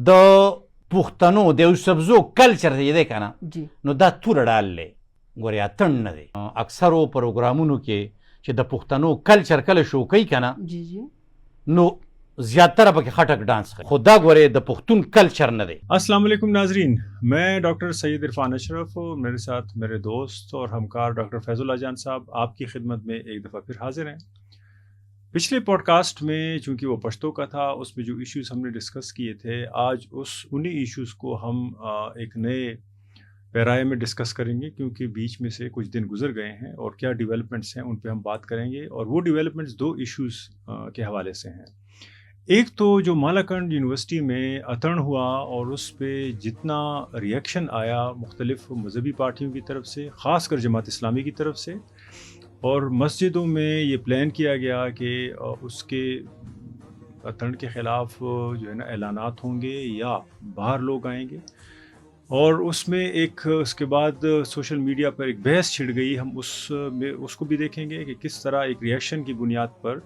د پښتنو د یوسفزو culture دی دی کنه جی نو دا تور ډالې ګورې اتن نه دی. اکثرو پروګرامونو کې چې د پښتنو کلچر کله شو کوي کنه جی جی نو زیاتره پکې خټک ډانس کوي، خو دا ګورې د پښتون کلچر نه دی. السلام علیکم ناظرین، میں ڈاکٹر سید عرفان اشرف، میرے ساتھ میرے دوست اور ہمکار ڈاکٹر فیض اللہ جان صاحب آپ کی خدمت میں ایک دفعہ پھر حاضر ہیں. پچھلے پوڈ کاسٹ میں چونکہ وہ پشتو کا تھا، اس میں جو ایشوز ہم نے ڈسکس کیے تھے، آج انہی ایشوز کو ہم ایک نئے پیرائے میں ڈسکس کریں گے، کیونکہ بیچ میں سے کچھ دن گزر گئے ہیں اور کیا ڈیولپمنٹس ہیں ان پہ ہم بات کریں گے. اور وہ ڈیولپمنٹس دو ایشوز کے حوالے سے ہیں. ایک تو جو مالاکنڈ یونیورسٹی میں اترن ہوا اور اس پہ جتنا ریئیکشن آیا مختلف مذہبی پارٹیوں کی طرف سے، خاص کر جماعت اسلامی کی طرف سے، اور مسجدوں میں یہ پلان کیا گیا کہ اس کے اترن کے خلاف جو ہے نا اعلانات ہوں گے یا باہر لوگ آئیں گے. اور اس میں ایک اس کے بعد سوشل میڈیا پر ایک بحث چھڑ گئی. ہم اس کو بھی دیکھیں گے کہ کس طرح ایک ریئیکشن کی بنیاد پر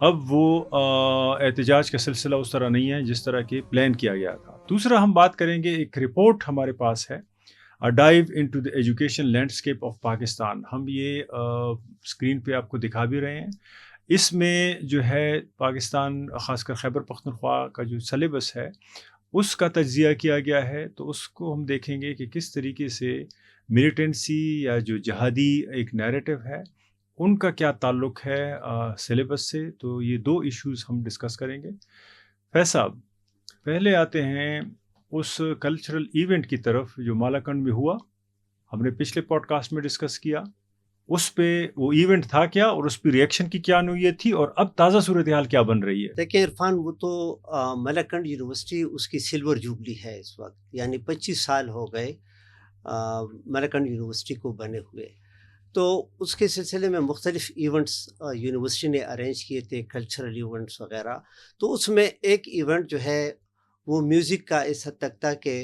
اب وہ احتجاج کا سلسلہ اس طرح نہیں ہے جس طرح کہ پلان کیا گیا تھا. دوسرا ہم بات کریں گے، ایک رپورٹ ہمارے پاس ہے، dive into the education landscape of Pakistan. ہم یہ اسکرین پہ آپ کو دکھا بھی رہے ہیں. اس میں جو ہے پاکستان، خاص کر خیبر پختونخوا کا جو سلیبس ہے اس کا تجزیہ کیا گیا ہے. تو اس کو ہم دیکھیں گے کہ کس طریقے سے ملیٹنسی یا جو جہادی ایک نیریٹو ہے ان کا کیا تعلق ہے سلیبس سے. تو یہ دو ایشوز ہم ڈسکس کریں گے. فیض صاحب، پہلے آتے ہیں اس کلچرل ایونٹ کی طرف جو مالاکنڈ میں ہوا. ہم نے پچھلے پوڈ کاسٹ میں ڈسکس کیا اس پہ وہ ایونٹ تھا کیا اور اس پہ ریئیکشن کی کیا نوعیت تھی اور اب تازہ صورتحال کیا بن رہی ہے. دیکھیں عرفان، وہ تو مالاکنڈ یونیورسٹی اس کی سلور جوبلی ہے اس وقت، یعنی 25 سال ہو گئے مالاکنڈ یونیورسٹی کو بنے ہوئے. تو اس کے سلسلے میں مختلف ایونٹس یونیورسٹی نے ارینج کیے تھے، کلچرل ایونٹس وغیرہ. تو اس میں ایک ایونٹ جو ہے وہ میوزک کا اس حد تک تھا کہ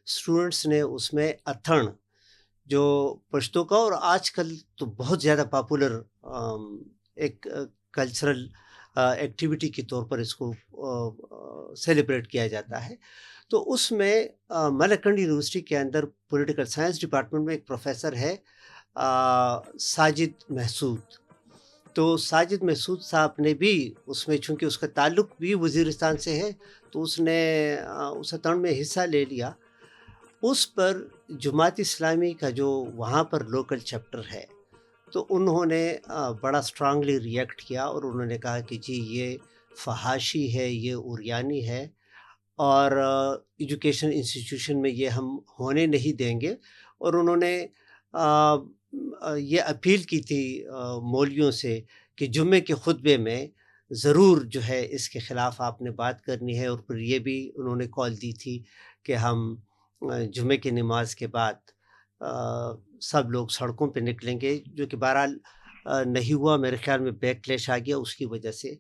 اسٹوڈنٹس نے اس میں اتھن جو پشتو کا اور آج کل تو بہت زیادہ پاپولر ایک کلچرل ایکٹیویٹی کے طور پر اس کو سیلیبریٹ کیا جاتا ہے. تو اس میں مالاکنڈ یونیورسٹی کے اندر پولیٹیکل سائنس ڈپارٹمنٹ میں ایک پروفیسر ہے ساجد محسود. تو ساجد محسود صاحب نے بھی اس میں، چونکہ اس کا تعلق بھی وزیرستان سے ہے، تو اس نے اس اترن میں حصہ لے لیا. اس پر جماعت اسلامی کا جو وہاں پر لوکل چیپٹر ہے تو انہوں نے بڑا اسٹرانگلی ریئیکٹ کیا اور انہوں نے کہا کہ جی یہ فحاشی ہے، یہ اوریانی ہے اور ایجوکیشن انسٹیٹیوشن میں یہ ہم ہونے نہیں دیں گے. اور انہوں نے یہ اپیل کی تھی مولویوں سے کہ جمعے کے خطبے میں ضرور جو ہے اس کے خلاف آپ نے بات کرنی ہے. اور پھر یہ بھی انہوں نے کال دی تھی کہ ہم جمعے کی نماز کے بعد سب لوگ سڑکوں پہ نکلیں گے، جو کہ بہرحال نہیں ہوا. میرے خیال میں بیک کلیش آ گیا اس کی وجہ سے.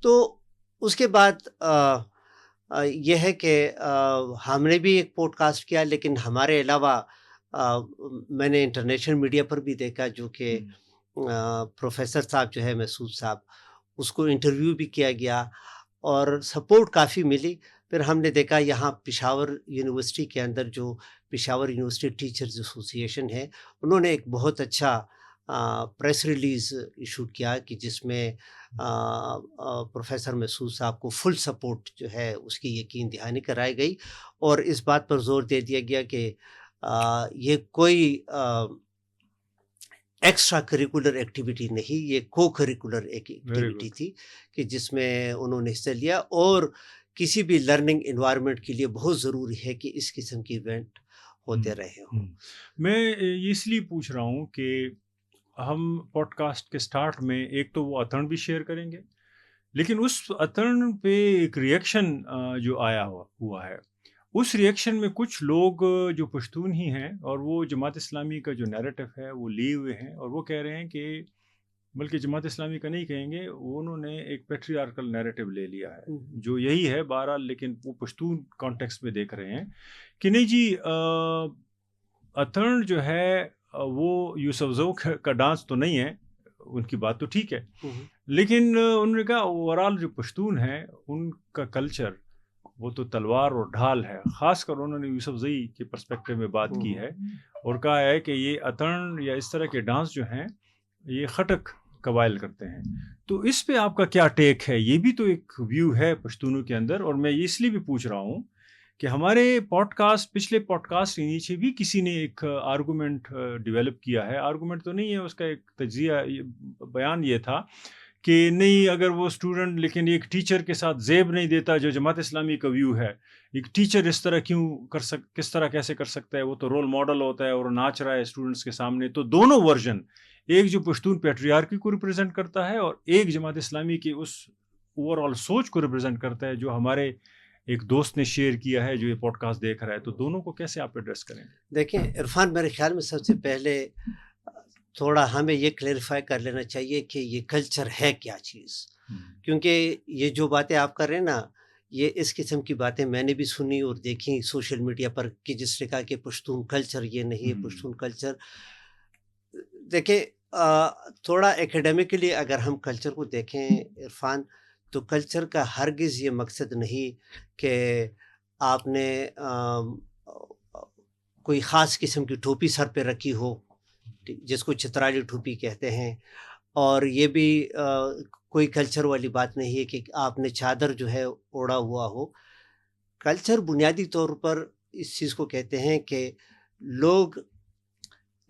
تو اس کے بعد یہ ہے کہ ہم نے بھی ایک پوڈ کاسٹ کیا، لیکن ہمارے علاوہ میں نے انٹرنیشنل میڈیا پر بھی دیکھا جو کہ پروفیسر صاحب جو ہے محسود صاحب، اس کو انٹرویو بھی کیا گیا اور سپورٹ کافی ملی. پھر ہم نے دیکھا یہاں پشاور یونیورسٹی کے اندر جو پشاور یونیورسٹی ٹیچرز ایسوسی ایشن ہے، انہوں نے ایک بہت اچھا پریس ریلیز ایشو کیا کہ جس میں پروفیسر محسود صاحب کو فل سپورٹ جو ہے اس کی یقین دہانی کرائی گئی. اور اس بات پر زور دے دیا گیا کہ یہ کوئی ایکسٹرا کریکولر ایکٹیویٹی نہیں، یہ کو کریکولر ایک ایکٹیویٹی تھی کہ جس میں انہوں نے حصہ لیا. اور کسی بھی لرننگ انوائرمنٹ کے لیے بہت ضروری ہے کہ اس قسم کی ایونٹ ہوتے رہے ہوں. میں اس لیے پوچھ رہا ہوں کہ ہم پوڈ کاسٹ کے سٹارٹ میں ایک تو وہ اترن بھی شیئر کریں گے، لیکن اس اترن پہ ایک ریئیکشن جو آیا ہوا ہے، اس ریئیکشن میں کچھ لوگ جو پشتون ہی ہیں اور وہ جماعت اسلامی کا جو نیریٹو ہے وہ لیے ہوئے ہیں، اور وہ کہہ رہے ہیں کہ بلکہ جماعت اسلامی کا نہیں کہیں گے، انہوں نے ایک پیٹریارکل نیریٹو لے لیا ہے جو یہی ہے بہرحال، لیکن وہ پشتون کانٹیکسٹ میں دیکھ رہے ہیں کہ نہیں جی اترن جو ہے وہ یوسفزو کا ڈانس تو نہیں ہے. ان کی بات تو ٹھیک ہے، لیکن انہوں نے کہا اوورال جو پشتون ہیں ان کا کلچر وہ تو تلوار اور ڈھال ہے. خاص کر انہوں نے یوسف زئی کے پرسپیکٹو میں بات کی ہے اور کہا ہے کہ یہ اتن یا اس طرح کے ڈانس جو ہیں یہ خٹک قبائل کرتے ہیں. تو اس پہ آپ کا کیا ٹیک ہے؟ یہ بھی تو ایک ویو ہے پشتونوں کے اندر. اور میں یہ اس لیے بھی پوچھ رہا ہوں کہ ہمارے پچھلے پوڈ کاسٹ کے نیچے بھی کسی نے ایک آرگومنٹ ڈیولپ کیا ہے. آرگومنٹ تو نہیں ہے، اس کا ایک تجزیہ بیان یہ تھا کہ نہیں، اگر وہ اسٹوڈنٹ لیکن ایک ٹیچر کے ساتھ زیب نہیں دیتا، جو جماعت اسلامی کا ویو ہے، ایک ٹیچر اس طرح کس طرح کیسے کر سکتا ہے؟ وہ تو رول ماڈل ہوتا ہے اور ناچ رہا ہے اسٹوڈنٹس کے سامنے. تو دونوں ورژن، ایک جو پشتون پیٹریارکی کو ریپرزینٹ کرتا ہے اور ایک جماعت اسلامی کی اس اوور آل سوچ کو ریپرزینٹ کرتا ہے جو ہمارے ایک دوست نے شیئر کیا ہے جو یہ پوڈ کاسٹ دیکھ رہا ہے. تو دونوں کو کیسے آپ ایڈریس کریں؟ دیکھیں عرفان، میرے خیال میں سب سے پہلے تھوڑا ہمیں یہ کلیریفائی کر لینا چاہیے کہ یہ کلچر ہے کیا چیز. کیونکہ یہ جو باتیں آپ کر رہے ہیں نا، یہ اس قسم کی باتیں میں نے بھی سنی اور دیکھی سوشل میڈیا پر کہ جس نے کہا کہ پشتون کلچر یہ نہیں ہے. پشتون کلچر، دیکھیں تھوڑا ایکیڈیمکلی اگر ہم کلچر کو دیکھیں عرفان، تو کلچر کا ہرگز یہ مقصد نہیں کہ آپ نے کوئی خاص قسم کی ٹوپی سر پہ رکھی ہو جس کو چترالی ٹوپی کہتے ہیں، اور یہ بھی کوئی کلچر والی بات نہیں ہے کہ آپ نے چادر جو ہے اوڑھا ہوا ہو. کلچر بنیادی طور پر اس چیز کو کہتے ہیں کہ لوگ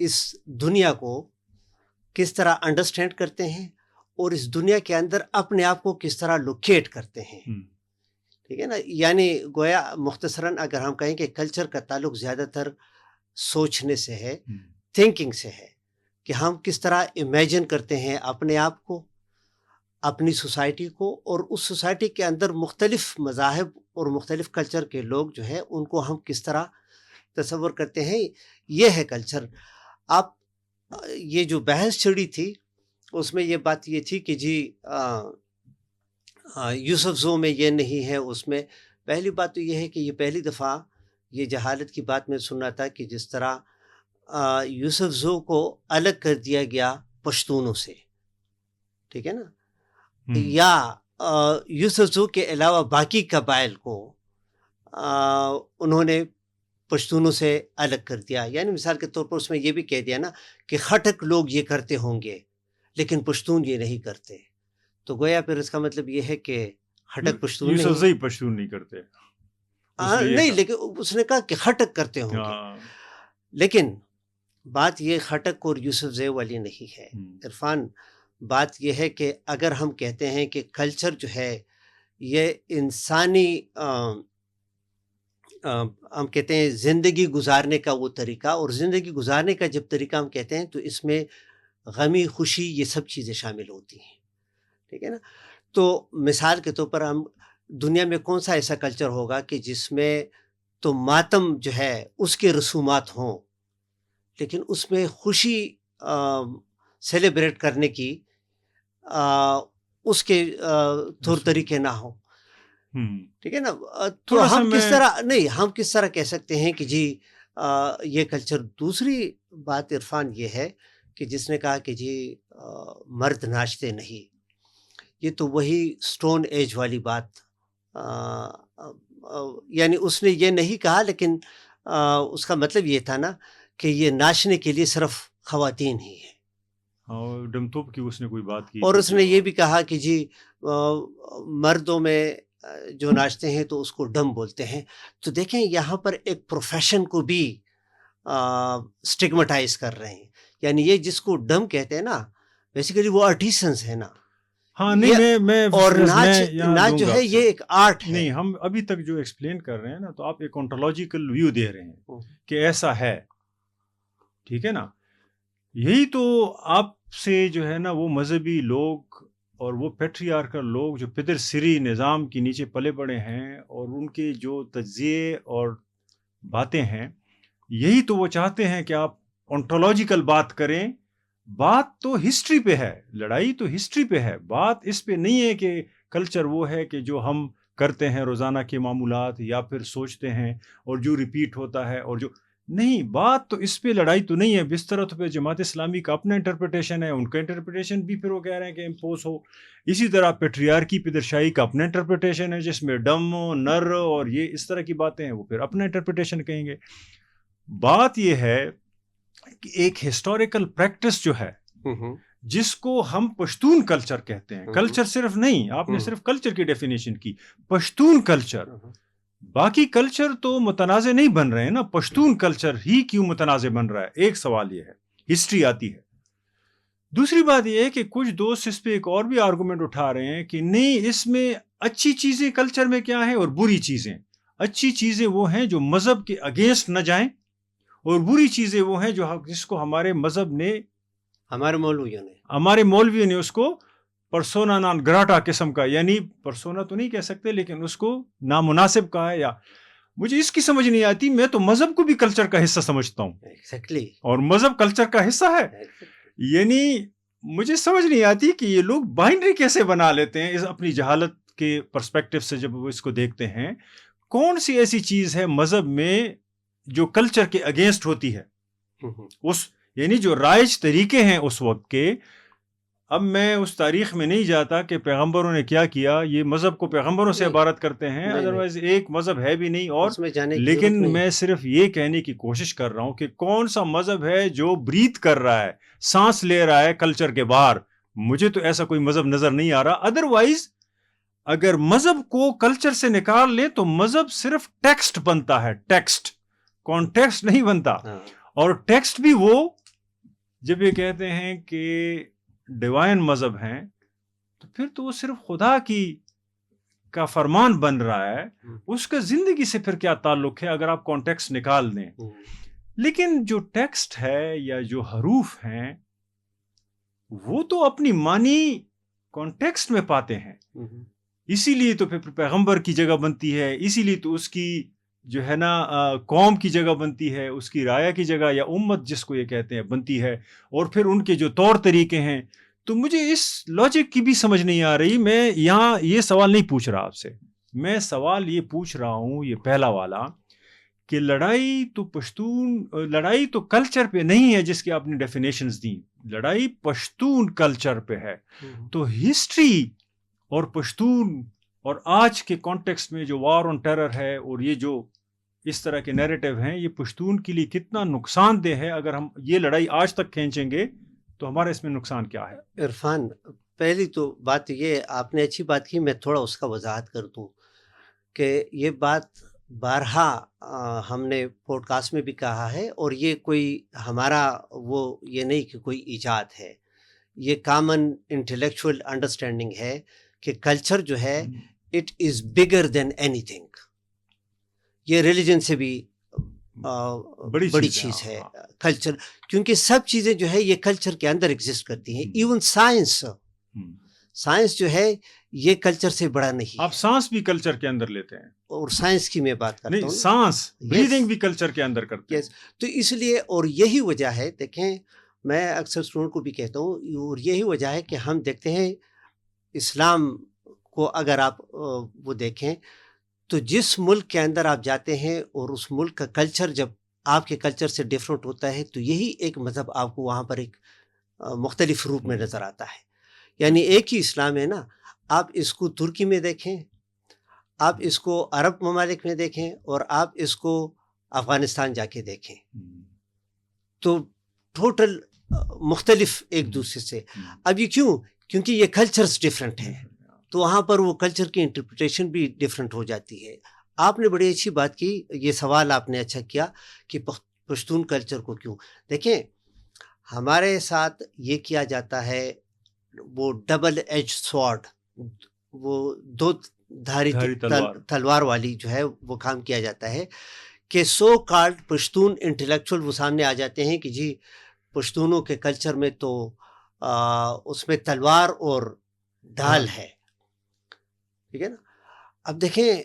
اس دنیا کو کس طرح انڈرسٹینڈ کرتے ہیں اور اس دنیا کے اندر اپنے آپ کو کس طرح لوکیٹ کرتے ہیں. ٹھیک ہے نا؟ یعنی گویا مختصراً اگر ہم کہیں کہ کلچر کا تعلق زیادہ تر سوچنے سے ہے، تھنکنگ سے ہے، کہ ہم کس طرح امیجن کرتے ہیں اپنے آپ کو، اپنی سوسائٹی کو، اور اس سوسائٹی کے اندر مختلف مذاہب اور مختلف کلچر کے لوگ جو ہے ان کو ہم کس طرح تصور کرتے ہیں. یہ ہے کلچر. آپ یہ جو بحث چھڑی تھی اس میں یہ بات یہ تھی کہ جی یوسف زو میں یہ نہیں ہے. اس میں پہلی بات تو یہ ہے کہ یہ پہلی دفعہ یہ جہالت کی بات میں سننا تھا کہ جس طرح یوسف زو کو الگ کر دیا گیا پشتونوں سے. ٹھیک ہے نا؟ یا یوسف زو کے علاوہ باقی قبائل کو انہوں نے پشتونوں سے الگ کر دیا. یعنی مثال کے طور پر اس میں یہ بھی کہہ دیا نا کہ خٹک لوگ یہ کرتے ہوں گے لیکن پشتون یہ نہیں کرتے. تو گویا پھر اس کا مطلب یہ ہے کہ خٹک پشتون یوسف زئی پشتون نہیں کرتے نہیں، لیکن اس نے کہا کہ خٹک کرتے ہوں گے. لیکن بات یہ خٹک اور یوسف زئی والی نہیں ہے عرفان. بات یہ ہے کہ اگر ہم کہتے ہیں کہ کلچر جو ہے یہ انسانی ہم کہتے ہیں زندگی گزارنے کا وہ طریقہ، اور زندگی گزارنے کا جب طریقہ ہم کہتے ہیں تو اس میں غمی، خوشی، یہ سب چیزیں شامل ہوتی ہیں. ٹھیک ہے نا؟ تو مثال کے طور پر ہم دنیا میں کون سا ایسا کلچر ہوگا کہ جس میں تو ماتم جو ہے اس کے رسومات ہوں لیکن اس میں خوشی سیلیبریٹ کرنے کی اس کے طور طریقے نہ ہوں. ٹھیک ہے نا؟ تو ہم کس طرح نہیں، ہم کس طرح کہہ سکتے ہیں کہ جی یہ کلچر. دوسری بات عرفان یہ ہے کہ جس نے کہا کہ جی مرد ناچتے نہیں، یہ تو وہی سٹون ایج والی بات. یعنی اس نے یہ نہیں کہا لیکن اس کا مطلب یہ تھا نا کہ یہ ناچنے کے لیے صرف خواتین ہی ہیں. ڈمتوپ کی اس نے کوئی بات کی، اور اس نے یہ بھی کہا کہ جی مردوں میں جو ناچتے ہیں تو اس کو ڈم بولتے ہیں. تو دیکھیں یہاں پر ایک پروفیشن کو بھی سٹگمٹائز کر رہے ہیں. یعنی یہ جس کو ڈم کہتے ہیں نا، بیسیکلی وہ آرٹیسنس ہے نا. ہاں نہیں، میں اور ناچ جو ہے یہ ایک آرٹ ہے. نہیں، ہم ابھی تک جو ایکسپلین کر رہے ہیں نا، تو آپ ایک انٹولوجیکل ویو دے رہے ہیں کہ ایسا ہے. ٹھیک ہے نا؟ یہی تو آپ سے جو ہے نا وہ مذہبی لوگ اور وہ پیٹریارکل لوگ جو پدر سری نظام کے نیچے پلے بڑے ہیں اور ان کے جو تجزیے اور باتیں ہیں، یہی تو وہ چاہتے ہیں کہ آپ انٹولوجیکل بات کریں. بات تو ہسٹری پہ ہے، لڑائی تو ہسٹری پہ ہے. بات اس پہ نہیں ہے کہ کلچر وہ ہے کہ جو ہم کرتے ہیں روزانہ کے معمولات یا پھر سوچتے ہیں اور جو ریپیٹ ہوتا ہے. اور جو نہیں، بات تو اس پہ لڑائی تو نہیں ہے، اس طرح تو پھر جماعت اسلامی کا اپنا انٹرپریٹیشن ہے، ان کا انٹرپریٹیشن بھی پھر وہ کہہ رہے ہیں کہ امپوز ہو. اسی طرح پیٹریارکی پدرشاہی کا اپنا انٹرپریٹیشن ہے جس میں ڈم نر اور یہ اس طرح کی باتیں ہیں، وہ پھر اپنا انٹرپریٹیشن کہیں گے. بات یہ ہے کہ ایک ہسٹوریکل پریکٹس جو ہے جس کو ہم پشتون کلچر کہتے ہیں، کلچر صرف نہیں، آپ نے صرف کلچر کی ڈیفینیشن کی، پشتون کلچر. باقی کلچر تو متنازع نہیں بن رہے ہیں نا، پشتون کلچر ہی کیوں متنازع بن رہا ہے؟ ایک سوال یہ ہے، ہسٹری آتی ہے. دوسری بات یہ ہے کہ کچھ دوست اس پہ ایک اور بھی آرگومنٹ اٹھا رہے ہیں کہ نہیں، اس میں اچھی چیزیں کلچر میں کیا ہیں اور بری چیزیں. اچھی چیزیں وہ ہیں جو مذہب کے اگینسٹ نہ جائیں، اور بری چیزیں وہ ہیں جو جس کو ہمارے مذہب نے، ہمارے مولویوں نے اس کو پرسونا نان گراٹا قسم کا، یعنی پرسونا تو نہیں کہہ سکتے لیکن اس کو نامناسب کہا ہے. یا مجھے اس کی سمجھ نہیں آتی، میں تو مذہب کو بھی کلچر کا حصہ سمجھتا ہوں، ایگزیکٹلی، اور مذہب کلچر کا حصہ ہے. یعنی مجھے سمجھ نہیں آتی کہ یہ لوگ بائنڈری کیسے بنا لیتے ہیں اس اپنی جہالت کے پرسپیکٹو سے. جب وہ اس کو دیکھتے ہیں، کون سی ایسی چیز ہے مذہب میں جو کلچر کے اگینسٹ ہوتی ہے، اس یعنی جو رائج طریقے ہیں اس وقت کے. اب میں اس تاریخ میں نہیں جاتا کہ پیغمبروں نے کیا کیا، یہ مذہب کو پیغمبروں سے عبارت کرتے ہیں، ادروائز ایک مذہب ہے بھی نہیں. اور لیکن میں صرف یہ کہنے کی کوشش کر رہا ہوں کہ کون سا مذہب ہے جو بریتھ کر رہا ہے، سانس لے رہا ہے کلچر کے باہر. مجھے تو ایسا کوئی مذہب نظر نہیں آ رہا. ادروائز اگر مذہب کو کلچر سے نکال لیں تو مذہب صرف ٹیکسٹ بنتا ہے، ٹیکسٹ، کانٹیکسٹ نہیں بنتا. اور ٹیکسٹ بھی وہ جب یہ کہتے ہیں کہ ڈیوائن مذہب ہیں تو پھر تو وہ صرف خدا کا فرمان بن رہا ہے، اس کا زندگی سے پھر کیا تعلق ہے اگر آپ کانٹیکسٹ نکال دیں. لیکن جو ٹیکسٹ ہے یا جو حروف ہیں وہ تو اپنی معنی کانٹیکسٹ میں پاتے ہیں، اسی لیے تو پھر پیغمبر کی جگہ بنتی ہے، اسی لیے تو اس کی جو ہے نا قوم کی جگہ بنتی ہے، اس کی رعایا کی جگہ یا امت جس کو یہ کہتے ہیں بنتی ہے، اور پھر ان کے جو طور طریقے ہیں. تو مجھے اس لاجک کی بھی سمجھ نہیں آ رہی. میں یہاں یہ سوال نہیں پوچھ رہا آپ سے، میں سوال یہ پوچھ رہا ہوں، یہ پہلا والا، کہ لڑائی تو کلچر پہ نہیں ہے جس کی آپ نے ڈیفینیشنز دی، لڑائی پشتون کلچر پہ ہے. تو ہسٹری اور پشتون اور آج کے کانٹیکسٹ میں جو وار آن ٹیرر ہے اور یہ جو اس طرح کے نیریٹو ہیں، یہ پشتون کے لیے کتنا نقصان دہ ہے؟ اگر ہم یہ لڑائی آج تک کھینچیں گے تو ہمارا اس میں نقصان کیا ہے؟ عرفان، پہلی تو بات یہ آپ نے اچھی بات کی، میں تھوڑا اس کا وضاحت کر دوں کہ یہ بات بارہا ہم نے پوڈ کاسٹ میں بھی کہا ہے، اور یہ کوئی ہمارا یہ نہیں کہ کوئی ایجاد ہے، یہ کامن انٹلیکچوئل انڈرسٹینڈنگ ہے کہ کلچر جو ہے اٹ از بگر دین اینی تھنگ. یہ ریلیجن سے بھی بڑی چیز ہے کلچر، کیونکہ سب چیزیں جو ہے یہ کلچر کے اندر ایگزسٹ کرتی ہیں. ایون سائنس جو ہے یہ کلچر سے بڑا نہیں. آپ سانس بھی کلچر کے اندر لیتے ہیں، اور سائنس کی میں بات کرتا ہوں، سانس بریدنگ بھی کلچر کے اندر کرتے ہیں. تو اس لیے، اور یہی وجہ ہے، دیکھیں میں اکثر اسٹوڈنٹ کو بھی کہتا ہوں، اور یہی وجہ ہے کہ ہم دیکھتے ہیں اسلام کو اگر آپ وہ دیکھیں تو جس ملک کے اندر آپ جاتے ہیں اور اس ملک کا کلچر جب آپ کے کلچر سے ڈیفرنٹ ہوتا ہے تو یہی ایک مذہب آپ کو وہاں پر ایک مختلف روپ میں نظر آتا ہے. یعنی ایک ہی اسلام ہے نا، آپ اس کو ترکی میں دیکھیں، آپ اس کو عرب ممالک میں دیکھیں، اور آپ اس کو افغانستان جا کے دیکھیں، تو ٹوٹل مختلف ایک دوسرے سے. اب یہ کیوں؟ کیونکہ یہ کلچرز ڈیفرنٹ ہیں، تو وہاں پر وہ کلچر کی انٹرپریٹیشن بھی ڈیفرنٹ ہو جاتی ہے. آپ نے بڑی اچھی بات کی، یہ سوال آپ نے اچھا کیا کہ پشتون کلچر کو کیوں. دیکھیں ہمارے ساتھ یہ کیا جاتا ہے، وہ ڈبل ایج سوارڈ، وہ دو دھاری تلوار والی جو ہے وہ کام کیا جاتا ہے کہ سو کالڈ پشتون انٹلیکچوئل وہ سامنے آ جاتے ہیں کہ جی پشتونوں کے کلچر میں تو اس میں تلوار اور ڈھال ہے، ٹھیک ہے نا. اب دیکھیں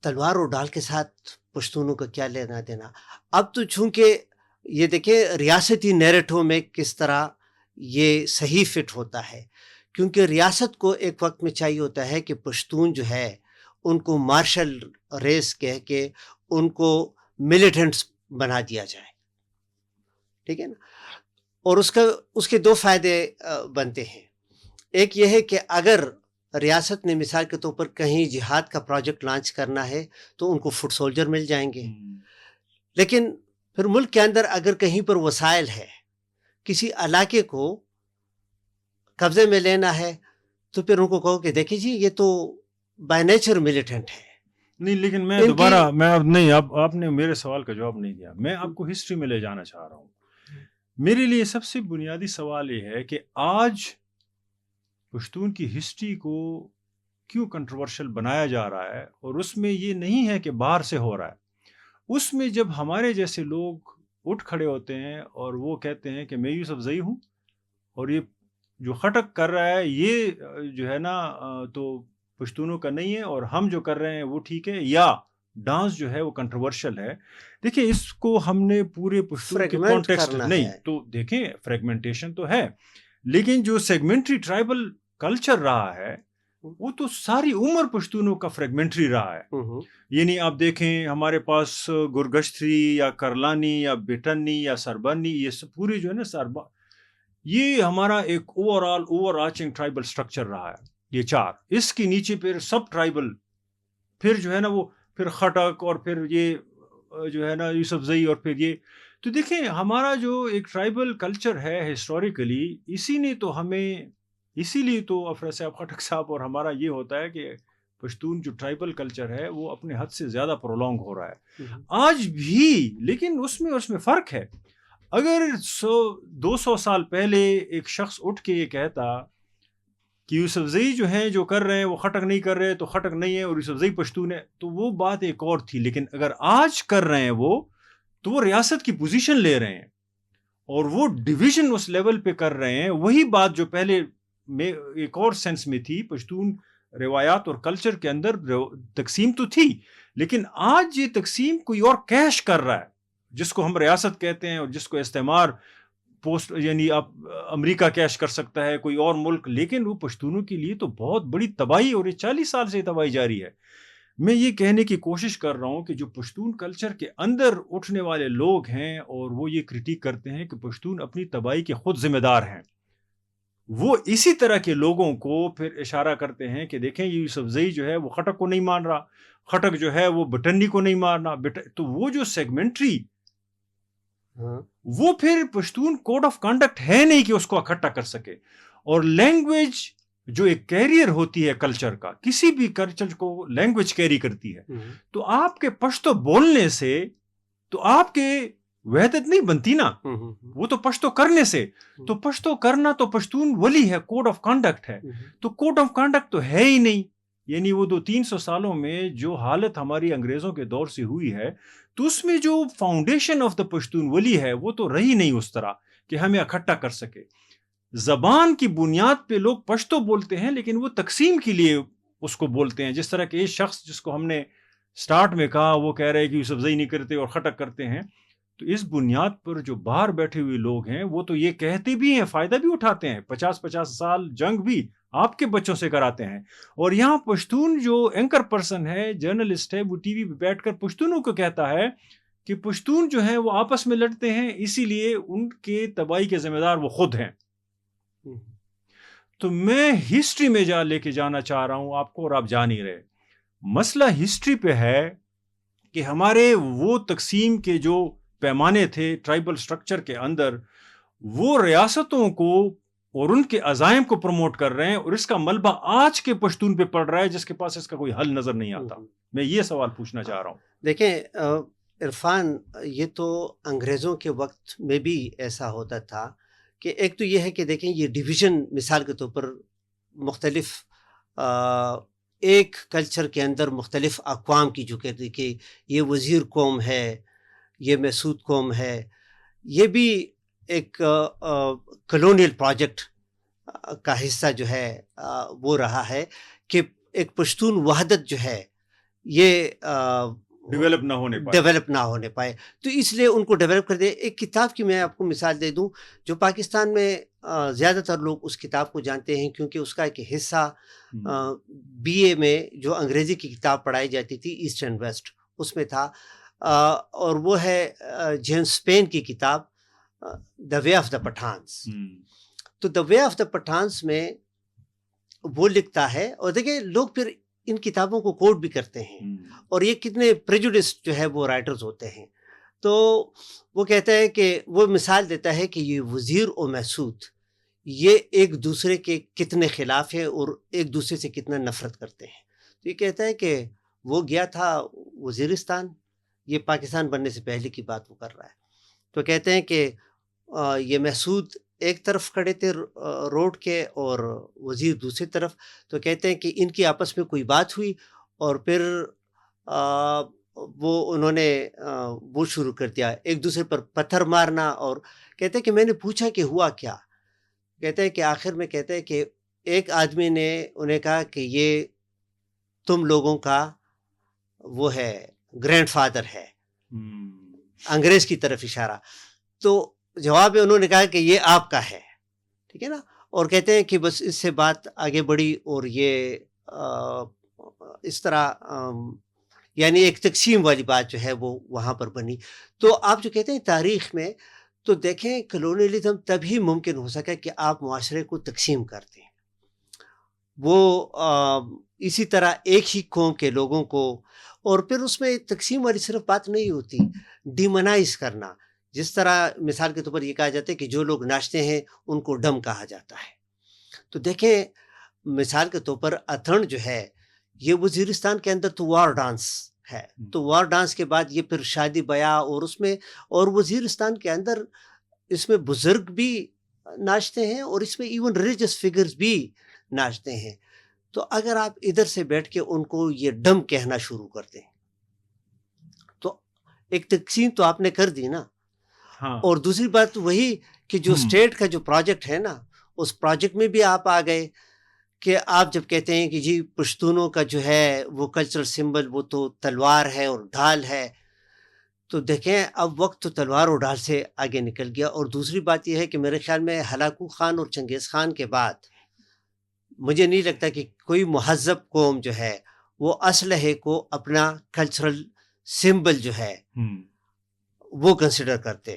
تلوار اور ڈھال کے ساتھ پشتونوں کا کیا لینا دینا. اب تو چونکہ یہ دیکھیں ریاستی نیریٹو میں کس طرح یہ صحیح فٹ ہوتا ہے، کیونکہ ریاست کو ایک وقت میں چاہیے ہوتا ہے کہ پشتون جو ہے ان کو مارشل ریس کہہ کے ان کو ملیٹنٹس بنا دیا جائے. ٹھیک ہے نا. اور اس کے دو فائدے بنتے ہیں. ایک یہ ہے کہ اگر ریاست نے مثال کے طور پر کہیں جہاد کا پروجیکٹ لانچ کرنا ہے تو ان کو فٹ سولجر مل جائیں گے. لیکن پھر ملک کے اندر اگر کہیں پر وسائل ہے, کسی علاقے کو قبضے میں لینا ہے, تو پھر ان کو کہو کہ دیکھیں جی یہ تو بائی نیچر ملیٹنٹ ہے. نہیں, لیکن میں دوبارہ نہیں, آپ نے میرے سوال کا جواب نہیں دیا. میں آپ کو ہسٹری میں لے جانا چاہ رہا ہوں. میرے لیے سب سے بنیادی سوال یہ ہے کہ آج پشتون کی ہسٹری کو کیوں کنٹروورشل بنایا جا رہا ہے, اور اس میں یہ نہیں ہے کہ باہر سے ہو رہا ہے. اس میں جب ہمارے جیسے لوگ اٹھ کھڑے ہوتے ہیں اور وہ کہتے ہیں کہ میں یوسف زئی ہوں, اور یہ جو خٹک کر رہا ہے یہ جو ہے نا تو پشتونوں کا نہیں ہے, اور ہم جو کر رہے ہیں وہ ٹھیک ہے, یا ڈانس جو ہے وہ کنٹروورشل ہے. دیکھیں اس کو ہم نے پورے پشتون کے کانٹیکسٹ نہیں تو دیکھیں, فریگمنٹیشن تو ہے, لیکن جو سیگمنٹری ٹرائبل کلچر رہا ہے وہ تو ساری عمر پشتونوں کا فریگمنٹری رہا ہے. یعنی آپ دیکھیں ہمارے پاس گرگشتری یا کرلانی یا بیٹنی یا سربانی, یہ سب پوری جو ہے نا یہ ہمارا ایک اوور آرچنگ ٹرائبل سٹرکچر رہا ہے. یہ چار, اس کے نیچے پھر سب ٹرائبل, پھر جو ہے نا وہ پھر خٹک, اور پھر یہ جو ہے نا یوسف زئی, اور پھر یہ. تو دیکھیں ہمارا جو ایک ٹرائبل کلچر ہے ہسٹوریکلی, اسی لیے تو افراد صاحب, خٹک صاحب اور ہمارا یہ ہوتا ہے کہ پشتون جو ٹرائبل کلچر ہے وہ اپنے حد سے زیادہ پرولونگ ہو رہا ہے آج بھی. لیکن اس میں فرق ہے. اگر 200 سال پہلے ایک شخص اٹھ کے یہ کہتا کہ یوسف زئی جو ہیں جو کر رہے ہیں وہ خٹک نہیں کر رہے, تو خٹک نہیں ہے اور یوسف زئی پشتون ہے, تو وہ بات ایک اور تھی. لیکن اگر آج کر رہے ہیں تو وہ ریاست کی پوزیشن لے رہے ہیں, اور وہ ڈویژن اس لیول پہ کر رہے ہیں. وہی بات جو پہلے میں ایک اور سینس میں تھی, پشتون روایات اور کلچر کے اندر تقسیم تو تھی, لیکن آج یہ تقسیم کوئی اور کیش کر رہا ہے, جس کو ہم ریاست کہتے ہیں, اور جس کو استعمار پوسٹ یعنی آپ امریکہ کیش کر سکتا ہے, کوئی اور ملک. لیکن وہ پشتونوں کے لیے تو بہت بڑی تباہی, اور یہ 40 سال سے تباہی جاری ہے. میں یہ کہنے کی کوشش کر رہا ہوں کہ جو پشتون کلچر کے اندر اٹھنے والے لوگ ہیں اور وہ یہ کرٹیک کرتے ہیں کہ پشتون اپنی تباہی کے خود ذمہ دار ہیں, وہ اسی طرح کے لوگوں کو پھر اشارہ کرتے ہیں کہ دیکھیں یہ یوسف زئی جو ہے وہ خٹک کو نہیں مان رہا, خٹک جو ہے وہ بٹنی کو نہیں مارنا. تو وہ جو سیگمنٹری وہ پھر پشتون کوڈ آف کنڈکٹ ہے نہیں کہ اس کو اکٹھا کر سکے. اور لینگویج جو ایک کیریئر ہوتی ہے کلچر کا, کسی بھی کلچر کو لینگویج کیری کرتی ہے, تو آپ کے پشتو بولنے سے تو آپ کے وحدت نہیں بنتی نا, وہ تو پشتو کرنے سے. تو پشتو کرنا تو پشتون ولی ہے, کوڈ آف کنڈکٹ ہے. تو کوڈ آف کنڈکٹ تو ہے ہی نہیں. یعنی وہ 200-300 سالوں میں جو حالت ہماری انگریزوں کے دور سے ہوئی ہے, تو اس میں جو فاؤنڈیشن آف دا پشتون ولی ہے وہ تو رہی نہیں اس طرح کہ ہمیں اکٹھا کر سکے. زبان کی بنیاد پہ لوگ پشتو بولتے ہیں, لیکن وہ تقسیم کے لیے اس کو بولتے ہیں. جس طرح کہ ایک شخص جس کو ہم نے سٹارٹ میں کہا, وہ کہہ رہے کہ یوسف زئی نہیں کرتے اور خٹک کرتے ہیں, تو اس بنیاد پر جو باہر بیٹھے ہوئے لوگ ہیں وہ تو یہ کہتے بھی ہیں, فائدہ بھی اٹھاتے ہیں, 50 سال جنگ بھی آپ کے بچوں سے کراتے ہیں. اور یہاں پشتون جو اینکر پرسن ہے, جرنلسٹ ہے, وہ ٹی وی پہ بیٹھ کر پشتونوں کو کہتا ہے کہ پشتون جو ہیں وہ آپس میں لڑتے ہیں, اسی لیے ان کے تباہی کے ذمہ دار وہ خود ہیں. تو میں ہسٹری میں لے کے جانا چاہ رہا ہوں آپ کو, اور آپ جا نہیں رہے. مسئلہ ہسٹری پہ ہے کہ ہمارے وہ تقسیم کے جو پیمانے تھے ٹرائبل سٹرکچر کے اندر, وہ ریاستوں کو اور ان کے عزائم کو پروموٹ کر رہے ہیں, اور اس کا ملبہ آج کے پشتون پہ پڑ رہا ہے جس کے پاس اس کا کوئی حل نظر نہیں آتا. میں یہ سوال پوچھنا چاہ رہا ہوں. دیکھیں عرفان, یہ تو انگریزوں کے وقت میں بھی ایسا ہوتا تھا کہ ایک تو یہ ہے کہ دیکھیں یہ ڈویژن مثال کے طور پر مختلف ایک کلچر کے اندر مختلف اقوام کی جو کہتے کہ یہ وزیر قوم ہے, یہ مسعود قوم ہے, یہ بھی ایک کلونیل پروجیکٹ کا حصہ جو ہے وہ رہا ہے کہ ایک پشتون وحدت جو ہے یہ ڈیولپ نہ ہونے پائے. تو اس لیے ان کو ڈیولپ کر دے. ایک کتاب کی میں آپ کو مثال دے دوں, جو پاکستان میں زیادہ تر لوگ اس کتاب کو جانتے ہیں کیونکہ اس کا ایک حصہ BA میں جو انگریزی کی کتاب پڑھائی جاتی تھی ایسٹ اینڈ ویسٹ, اس میں تھا اور وہ ہے جیمس پین کی کتاب دا وے آف دا پٹھانس. تو دا وے آف دا پٹھانس میں وہ لکھتا ہے, اور دیکھیں لوگ پھر ان کتابوں کو کوٹ بھی کرتے ہیں, اور یہ کتنے پریجوڈسڈ جو ہے وہ رائٹرز ہوتے ہیں. تو وہ کہتا ہے کہ وہ مثال دیتا ہے کہ یہ وزیر اور محسود یہ ایک دوسرے کے کتنے خلاف ہیں اور ایک دوسرے سے کتنا نفرت کرتے ہیں. تو یہ کہتا ہے کہ وہ گیا تھا وزیرستان, یہ پاکستان بننے سے پہلے کی بات وہ کر رہا ہے. تو کہتے ہیں کہ یہ محسود ایک طرف کھڑے تھے روڈ کے اور وزیر دوسری طرف. تو کہتے ہیں کہ ان کی آپس میں کوئی بات ہوئی, اور پھر وہ انہوں نے وہ شروع کر دیا ایک دوسرے پر پتھر مارنا. اور کہتے ہیں کہ میں نے پوچھا کہ ہوا کیا. کہتے ہیں کہ آخر میں کہتے ہیں کہ ایک آدمی نے انہیں کہا کہ یہ تم لوگوں کا وہ ہے گرینڈ فادر ہے, انگریز کی طرف اشارہ. تو جواب میں انہوں نے کہا کہ یہ آپ کا ہے, ٹھیک ہے نا. اور کہتے ہیں کہ بس اس سے بات آگے بڑھی, اور یہ اس طرح یعنی ایک تقسیم والی بات جو ہے وہ وہاں پر بنی. تو آپ جو کہتے ہیں تاریخ میں, تو دیکھیں کلونیلزم تبھی ممکن ہو سکا کہ آپ معاشرے کو تقسیم کر دیں. وہ اسی طرح ایک ہی قوم کے لوگوں کو, اور پھر اس میں تقسیم والی صرف بات نہیں ہوتی, ڈیمونائز کرنا. جس طرح مثال کے طور پر یہ کہا جاتا ہے کہ جو لوگ ناچتے ہیں ان کو ڈم کہا جاتا ہے. تو دیکھیں مثال کے طور پر اتھن جو ہے یہ وزیرستان کے اندر تو وار ڈانس ہے, تو وار ڈانس کے بعد یہ پھر شادی بیاہ, اور اس میں اور وزیرستان کے اندر اس میں بزرگ بھی ناچتے ہیں, اور اس میں ایون ریلیجس فگرز بھی ناچتے ہیں. تو اگر آپ ادھر سے بیٹھ کے ان کو یہ ڈم کہنا شروع کر دیں تو ایک تقسیم تو آپ نے کر دی نا. اور دوسری بات وہی کہ جو اسٹیٹ کا جو پروجیکٹ ہے نا, اس پروجیکٹ میں بھی آپ آ گئے کہ آپ جب کہتے ہیں کہ جی پشتونوں کا جو ہے وہ کلچرل سمبل وہ تو تلوار ہے اور ڈھال ہے. تو دیکھیں اب وقت تو تلوار اور ڈھال سے آگے نکل گیا. اور دوسری بات یہ ہے کہ میرے خیال میں ہلاکو خان اور چنگیز خان کے بعد مجھے نہیں لگتا کہ کوئی مہذب قوم جو ہے وہ اسلحے کو اپنا کلچرل سمبل جو ہے وہ کنسیڈر کرتے.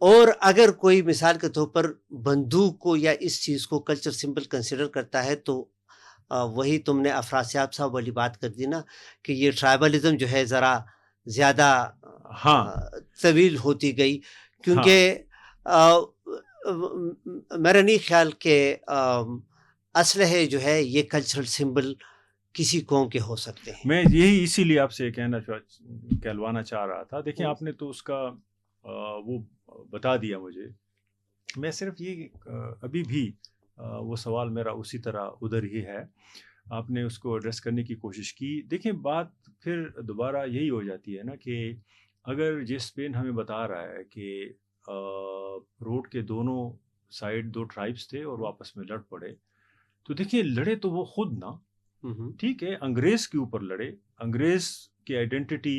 اور اگر کوئی مثال کے طور پر بندوق کو یا اس چیز کو کلچر سمبل کنسیڈر کرتا ہے تو وہی تم نے افراسیاب صاحب والی بات کر دی نا کہ یہ ٹرائبلزم جو ہے ذرا زیادہ طویل ہوتی گئی, کیونکہ میرا نہیں خیال کہ اسلحے جو ہے یہ کلچرل سمبل کسی قوم کے ہو سکتے ہیں. میں یہی اسی لیے آپ سے کہلوانا چاہ رہا تھا. دیکھیں آپ نے تو اس کا وہ بتا دیا مجھے. میں صرف یہ ابھی بھی وہ سوال میرا اسی طرح ادھر ہی ہے, آپ نے اس کو ایڈریس کرنے کی کوشش کی. دیکھیں بات پھر دوبارہ یہی ہو جاتی ہے نا کہ اگر جیمس پین ہمیں بتا رہا ہے کہ روڈ کے دونوں سائڈ دو ٹرائبس تھے اور وہ آپس میں لڑ پڑے, تو دیکھیں لڑے تو وہ خود نا, ٹھیک ہے, انگریز کے اوپر لڑے, انگریز کی آئیڈینٹی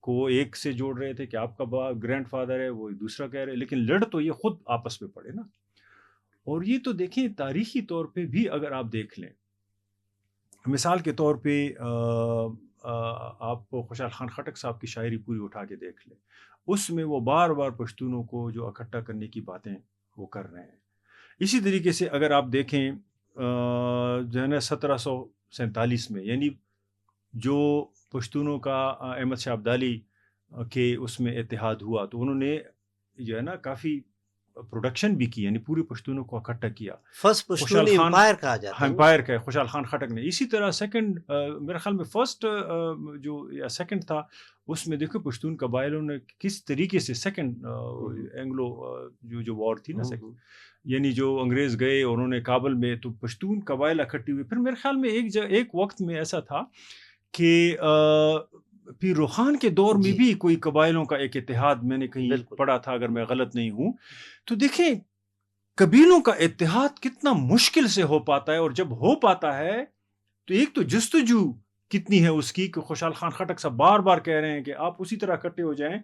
کو ایک سے جوڑ رہے تھے کہ آپ کا گرینڈ فادر ہے, وہ دوسرا کہہ رہے, لیکن لڑ تو یہ خود آپس میں پڑے نا. اور یہ تو دیکھیں تاریخی طور پہ بھی اگر آپ دیکھ لیں, مثال کے طور پہ آپ خوشحال خان خٹک صاحب کی شاعری پوری اٹھا کے دیکھ لیں, اس میں وہ بار بار پشتونوں کو جو اکٹھا کرنے کی باتیں وہ کر رہے ہیں. اسی طریقے سے اگر آپ دیکھیں جو ہے نا 1747 میں, یعنی جو پشتونوں کا احمد شاہ ابدالی کے اس میں اتحاد ہوا, تو انہوں نے جو ہے نا کافی پروڈکشن بھی کی, یعنی پوری پشتونوں کو اکٹھا کیا. فرسٹ پشتون امپائر کہا جاتا ہے, امپائر کا خوشحال خان خٹک نے. اسی طرح سیکنڈ میرے خیال میں فرسٹ جو یا سیکنڈ تھا, اس میں دیکھو پشتون قبائلوں نے کس طریقے سے سیکنڈ اینگلو جو وار تھی نا سیکنڈ, یعنی جو انگریز گئے اور انہوں نے کابل میں, تو پشتون قبائل اکٹھی ہوئی. پھر میرے خیال میں ایک وقت میں ایسا تھا کہ پیر روخان کے دور میں بھی کوئی قبائلوں کا ایک اتحاد میں نے کہیں پڑھا تھا, اگر میں غلط نہیں ہوں. تو دیکھیں قبیلوں کا اتحاد کتنا مشکل سے ہو پاتا ہے, اور جب ہو پاتا ہے تو ایک تو جستجو کتنی ہے اس کی کہ خوشحال خان خٹک صاحب بار بار کہہ رہے ہیں کہ آپ اسی طرح اکٹھے ہو جائیں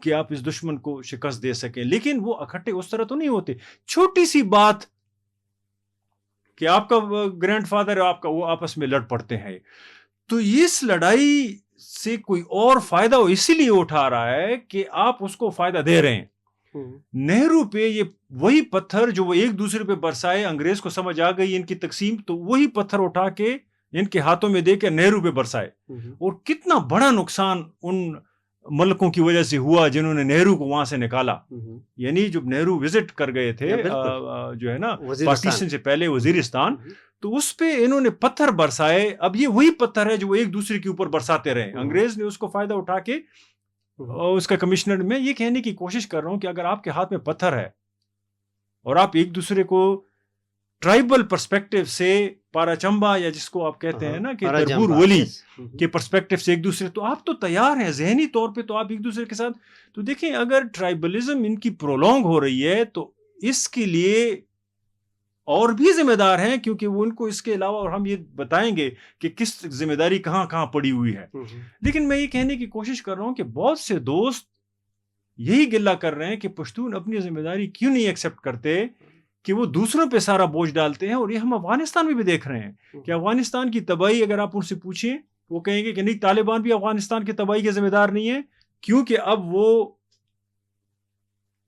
کہ آپ اس دشمن کو شکست دے سکیں, لیکن وہ اکٹھے اس طرح تو نہیں ہوتے. چھوٹی سی بات کہ آپ کا گرینڈ فادر ہے, آپ کا, وہ آپس میں لڑ پڑتے ہیں. تو اس لڑائی سے کوئی اور فائدہ وہ اسی لیے اٹھا رہا ہے کہ آپ اس کو فائدہ دے رہے ہیں. نہرو پہ یہ وہی پتھر جو وہ ایک دوسرے پہ برسائے, انگریز کو سمجھ آ گئی ان کی تقسیم, تو وہی پتھر اٹھا کے ان کے ہاتھوں میں دے کے نہرو پہ برسائے. اور کتنا بڑا نقصان ان ملکوں کی وجہ سے ہوا جنہوں نے نہرو کو وہاں سے نکالا. یعنی جب نہرو وزٹ کر گئے تھے جو ہے نا پارٹیشن سے پہلے وزیرستان, تو اس پہ انہوں نے پتھر برسائے. اب یہ وہی پتھر ہے جو وہ ایک دوسرے کے اوپر برساتے رہے. انگریز نے اس کو فائدہ اٹھا کے اس کا کمشنر, میں یہ کہنے کی کوشش کر رہا ہوں کہ اگر آپ کے ہاتھ میں پتھر ہے اور آپ ایک دوسرے کو ٹرائبل پرسپیکٹو سے, پارا چمبا یا جس کو آپ کہتے ہیں نا کہ تربور ولی کے پرسپیکٹو سے ایک دوسرے, تو آپ تو تیار ہیں ذہنی طور پہ, تو آپ ایک دوسرے کے ساتھ. تو دیکھیں اگر ٹرائبلزم ان کی پرولونگ ہو رہی ہے تو اس کے لیے اور بھی ذمہ دار ہیں, کیونکہ وہ ان کو اس کے علاوہ, اور ہم یہ بتائیں گے کہ کس ذمہ داری کہاں کہاں پڑی ہوئی ہے. لیکن میں یہ کہنے کی کوشش کر رہا ہوں کہ بہت سے دوست یہی گلہ کر رہے ہیں کہ پشتون اپنی ذمہ داری کیوں نہیں ایکسیپٹ کرتے, کہ وہ دوسروں پہ سارا بوجھ ڈالتے ہیں. اور یہ ہم افغانستان میں بھی دیکھ رہے ہیں کہ افغانستان کی تباہی اگر آپ ان سے پوچھیں وہ کہیں گے کہ نہیں, طالبان بھی افغانستان کی تباہی کے ذمہ دار نہیں ہیں, کیونکہ اب وہ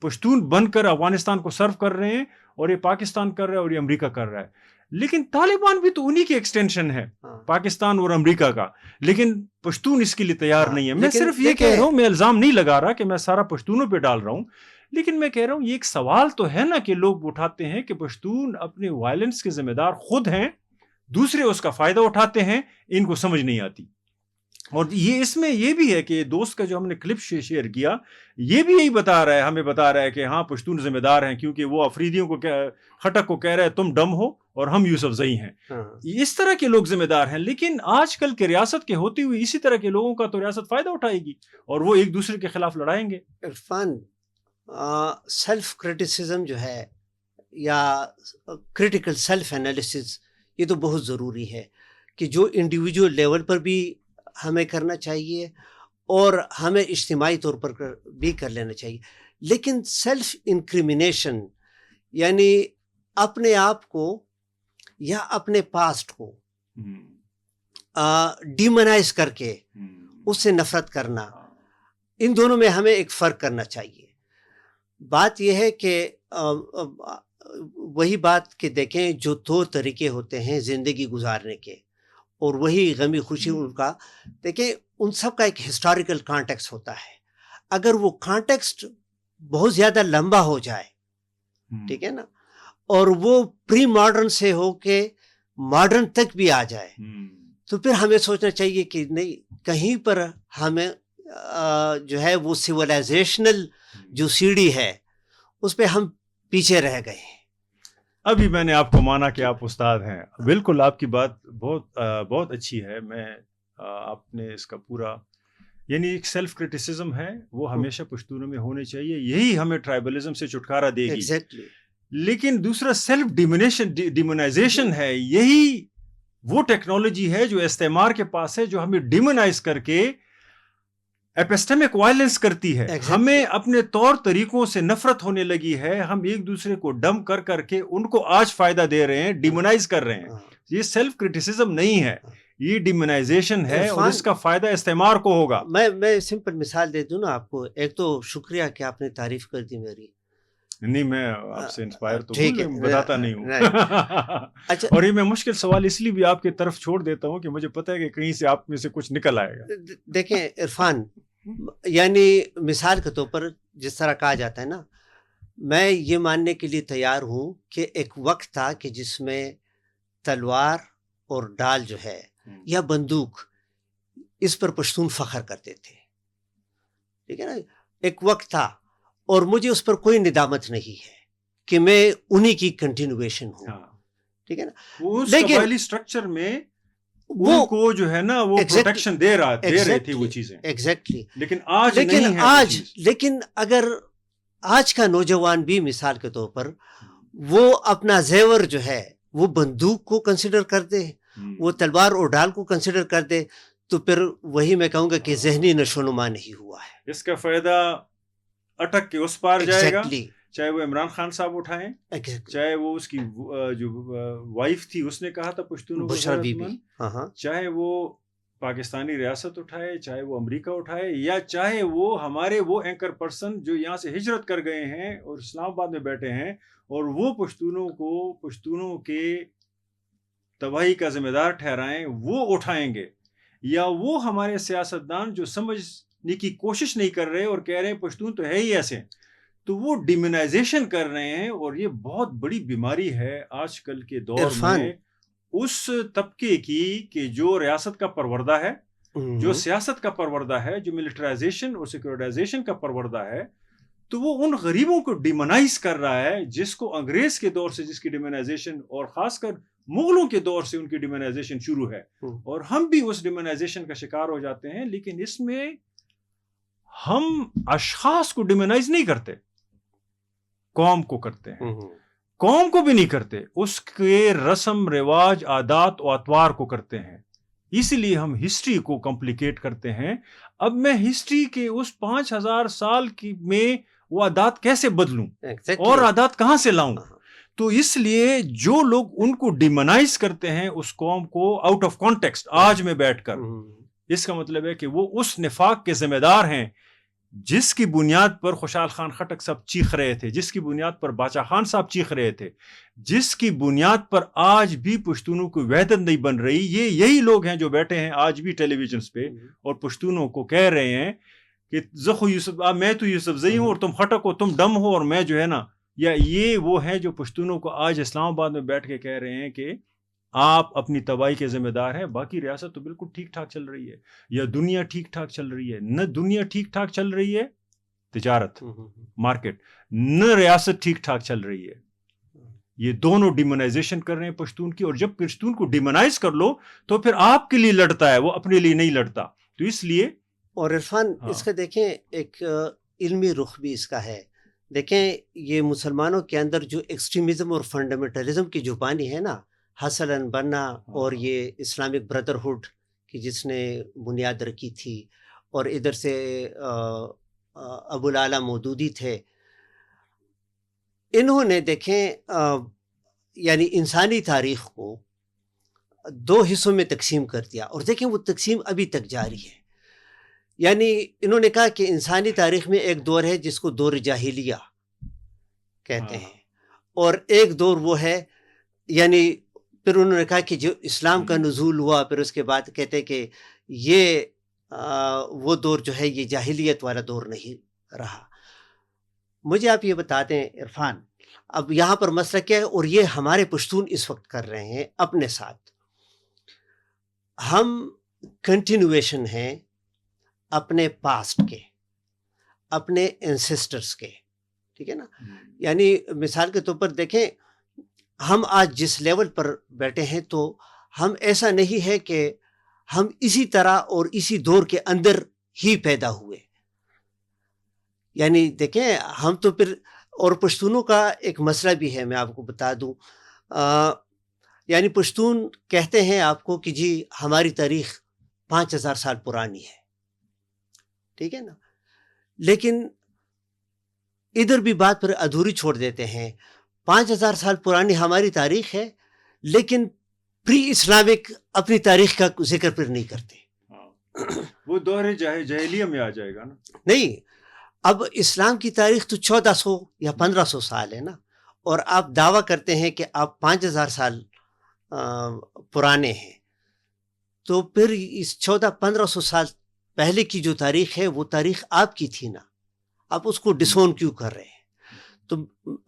پشتون بن کر افغانستان کو سرو کر رہے ہیں, اور یہ پاکستان کر رہا ہے اور یہ امریکہ کر رہا ہے. لیکن طالبان بھی تو انہی کی ایکسٹینشن ہے, پاکستان اور امریکہ کا, لیکن پشتون اس کے لیے تیار نہیں ہے. میں صرف یہ کہہ رہا ہوں, میں الزام نہیں لگا رہا کہ میں سارا پشتونوں پہ ڈال رہا ہوں, لیکن میں کہہ رہا ہوں یہ ایک سوال تو ہے نا کہ لوگ اٹھاتے ہیں کہ پشتون اپنے وائلنس کے ذمہ دار خود ہیں, دوسرے اس کا فائدہ اٹھاتے ہیں, ان کو سمجھ نہیں آتی. اور یہ اس میں یہ بھی ہے کہ دوست کا جو ہم نے کلپ شیئر کیا, یہ بھی یہی بتا رہا ہے, ہمیں بتا رہا ہے کہ ہاں پشتون ذمہ دار ہیں, کیونکہ وہ افریدیوں کو خٹک کو کہہ رہا ہے تم ڈم ہو اور ہم یوسف زئی ہیں. اس طرح کے لوگ ذمہ دار ہیں. لیکن آج کل کے ریاست کے ہوتی ہوئی اسی طرح کے لوگوں کا تو ریاست فائدہ اٹھائے گی اور وہ ایک دوسرے کے خلاف لڑائیں گے. عرفان, سیلف کرٹیسزم جو ہے یا کریٹیکل سیلف انالیسز, یہ تو بہت ضروری ہے کہ جو انڈیویجول لیول پر بھی ہمیں کرنا چاہیے اور ہمیں اجتماعی طور پر بھی کر لینا چاہیے. لیکن سیلف انکریمنیشن یعنی اپنے آپ کو یا اپنے پاسٹ کو ڈیمونائز کر کے اس سے نفرت کرنا, ان دونوں میں ہمیں ایک فرق کرنا چاہیے. بات یہ ہے کہ وہی بات کہ دیکھیں جو دو طریقے ہوتے ہیں زندگی گزارنے کے, اور وہی غمی خوشی ان کا, دیکھیں ان سب کا ایک ہسٹوریکل کانٹیکسٹ ہوتا ہے. اگر وہ کانٹیکسٹ بہت زیادہ لمبا ہو جائے, ٹھیک ہے نا, اور وہ پری ماڈرن سے ہو کے ماڈرن تک بھی آ جائے, تو پھر ہمیں سوچنا چاہیے کہ نہیں, کہیں پر ہمیں جو ہے وہ سویلائزیشنل جو سیڑھی ہے اس پہ ہم پیچھے رہ گئے ہیں. ابھی میں نے آپ کو مانا کہ آپ استاد ہیں. بالکل آپ کی بات بہت اچھی ہے. میں آپ نے اس کا پورا, یعنی ایک سیلف کرٹیسزم ہے وہ ہمیشہ پشتونوں میں ہونے چاہیے, یہی ہمیں ٹرائبلزم سے چھٹکارا دے گی. ایگزیکٹلی. لیکن دوسرا سیلف ڈیمونائزیشن ہے, یہی وہ ٹیکنالوجی ہے جو استعمار کے پاس ہے, جو ہمیں ڈیمونائز کر کے ایپسٹیمک وائلنس کرتی ہے. ہمیں اپنے طور طریقوں سے نفرت ہونے لگی ہے, ہم ایک دوسرے کو ڈم کر کر کے ان کو آج فائدہ دے رہے ہیں, ڈیمونائز کر رہے ہیں. یہ سیلف کرٹیسزم نہیں ہے, یہ ڈیمونائزیشن ہے, اور اس کا فائدہ استعمار کو ہوگا. میں سمپل مثال دے دوں نا آپ کو. ایک تو شکریہ کہ آپ نے تعریف کر دی میری. نہیں, میں آپ سے انسپائر تو بتاتا نہیں ہوں. اچھا, اور یہ میں مشکل سوال اس لیے بھی آپ کی طرف چھوڑ دیتا ہوں کہ مجھے پتہ ہے کہ کہیں سے آپ میں سے کچھ نکل آئے گا. دیکھیں عرفان, یعنی مثال کے طور پر جس طرح کہا جاتا ہے نا, میں یہ ماننے کے لیے تیار ہوں کہ ایک وقت تھا کہ جس میں تلوار اور ڈال جو ہے یا بندوق, اس پر پشتون فخر کرتے تھے. ٹھیک ہے نا, ایک وقت تھا, اور مجھے اس پر کوئی ندامت نہیں ہے کہ میں انہی کی کنٹینویشن ہوں. ٹھیک ہے نا, لیکن قبائلی سٹرکچر میں وہ کو جو ہے نا وہ پروٹیکشن دے رہی تھی وہ چیزیں. ایگزیکٹلی. لیکن آج نہیں ہے. لیکن اگر آج کا نوجوان بھی مثال کے طور پر وہ اپنا زیور جو ہے وہ بندوق کو کنسیڈر کر دے, وہ تلوار اور ڈال کو کنسیڈر کر دے, تو پھر وہی میں کہوں گا کہ ذہنی نشوونما نہیں ہوا ہے. اس کا فائدہ اٹک کے اس پار جائے گا, چاہے وہ عمران خان صاحب اٹھائیں, چاہے وہ اس کی جو وائف تھی اس نے کہا تھا پشتونوں بشرا بی بی, چاہے وہ پاکستانی ریاست اٹھائے، چاہے وہ امریکہ اٹھائے، یا چاہے وہ ہمارے وہ اینکر پرسن جو یہاں سے ہجرت کر گئے ہیں اور اسلام آباد میں بیٹھے ہیں، اور وہ پشتونوں کے تباہی کا ذمہ دار ٹھہرائیں، وہ اٹھائیں گے، یا وہ ہمارے سیاستدان جو سمجھنے کی کوشش نہیں کر رہے اور کہہ رہے ہیں پشتون تو ہے ہی ایسے، تو وہ ڈیمونائزیشن کر رہے ہیں. اور یہ بہت بڑی بیماری ہے آج کل کے دور عرفان. میں اس طبقے کی کہ جو ریاست کا پروردہ ہے، جو سیاست کا پروردہ ہے، جو ملٹرائزیشن اور سیکورٹائزیشن کا پروردہ ہے، تو وہ ان غریبوں کو ڈیمونائز کر رہا ہے جس کو انگریز کے دور سے جس کی ڈیمونائزیشن اور خاص کر مغلوں کے دور سے ان کی ڈیمونائزیشن شروع ہے، اور ہم بھی اس ڈیمونائزیشن کا شکار ہو جاتے ہیں. لیکن اس میں ہم اشخاص کو ڈیمونائز نہیں کرتے، قوم کو کرتے ہیں. قوم کو بھی نہیں کرتے، اس کے رسم رواج عادات و اطوار کو کرتے ہیں. اسی لیے ہم ہسٹری کو کمپلیکیٹ کرتے ہیں. اب میں ہسٹری کے اس 5000 سال کی میں وہ عادات کیسے بدلوں اور عادات کہاں سے لاؤں؟ تو اس لیے جو لوگ ان کو ڈیمونائز کرتے ہیں اس قوم کو آؤٹ آف کانٹیکسٹ آج میں بیٹھ کر، اس کا مطلب ہے کہ وہ اس نفاق کے ذمہ دار ہیں جس کی بنیاد پر خوشحال خان خٹک صاحب چیخ رہے تھے، جس کی بنیاد پر باچا خان صاحب چیخ رہے تھے، جس کی بنیاد پر آج بھی پشتونوں کی وحدت نہیں بن رہی. یہی لوگ ہیں جو بیٹھے ہیں آج بھی ٹیلی ویژنز پہ اور پشتونوں کو کہہ رہے ہیں کہ زخو یوسف، میں تو یوسف زئی ہوں اور تم خٹک ہو، تم ڈم ہو اور میں جو ہے نا. یا یہ وہ ہیں جو پشتونوں کو آج اسلام آباد میں بیٹھ کے کہہ رہے ہیں کہ آپ اپنی تباہی کے ذمہ دار ہیں، باقی ریاست تو بالکل ٹھیک ٹھاک چل رہی ہے، یا دنیا ٹھیک ٹھاک چل رہی ہے. نہ دنیا ٹھیک ٹھاک چل رہی ہے، تجارت مارکیٹ، نہ ریاست ٹھیک ٹھاک چل رہی ہے. یہ دونوں ڈیمونائزیشن کر رہے ہیں پشتون کی، اور جب پشتون کو ڈیمونائز کر لو تو پھر آپ کے لیے لڑتا ہے، وہ اپنے لیے نہیں لڑتا. تو اس لیے اور عرفان اس کا دیکھیں ایک علمی رخ بھی اس کا ہے. دیکھیں یہ مسلمانوں کے اندر جو ایکسٹریمزم اور فنڈامنٹلزم کی جو بانی ہے نا، حسن بننا اور یہ اسلامک بردرہڈ کی جس نے بنیاد رکھی تھی، اور ادھر سے ابو العلا مودودی تھے، انہوں نے دیکھیں یعنی انسانی تاریخ کو 2 حصوں میں تقسیم کر دیا، اور دیکھیں وہ تقسیم ابھی تک جاری ہے. یعنی انہوں نے کہا کہ انسانی تاریخ میں ایک دور ہے جس کو دور جاہلیہ کہتے ہیں، اور ایک دور وہ ہے، یعنی پھر انہوں نے کہا کہ جو اسلام کا نزول ہوا، پھر اس کے بعد کہتے ہیں کہ یہ وہ دور جو ہے یہ جاہلیت والا دور نہیں رہا. مجھے آپ یہ بتا دیں عرفان، اب یہاں پر مسئلہ کیا ہے، اور یہ ہمارے پشتون اس وقت کر رہے ہیں اپنے ساتھ. ہم کنٹینویشن ہیں اپنے پاسٹ کے، اپنے انسسٹرز کے، ٹھیک ہے نا. یعنی مثال کے طور پر دیکھیں، ہم آج جس لیول پر بیٹھے ہیں تو ہم ایسا نہیں ہے کہ ہم اسی طرح اور اسی دور کے اندر ہی پیدا ہوئے. یعنی دیکھیں ہم تو پھر، اور پشتونوں کا ایک مسئلہ بھی ہے، میں آپ کو بتا دوں. یعنی پشتون کہتے ہیں آپ کو کہ جی ہماری تاریخ 5000 سال پرانی ہے، ٹھیک ہے نا. لیکن ادھر بھی بات پر ادھوری چھوڑ دیتے ہیں. 5000 سال پرانی ہماری تاریخ ہے، لیکن پری اسلامک اپنی تاریخ کا ذکر پھر نہیں کرتے. وہ دور جاہلیہ میں آ جائے گا نا. نہیں، اب اسلام کی تاریخ تو 1400 یا 1500 سال ہے نا، اور آپ دعویٰ کرتے ہیں کہ آپ 5000 سال پرانے ہیں. تو پھر اس 1400-1500 سال پہلے کی جو تاریخ ہے وہ تاریخ آپ کی تھی نا، آپ اس کو ڈسون کیوں کر رہے ہیں؟ تو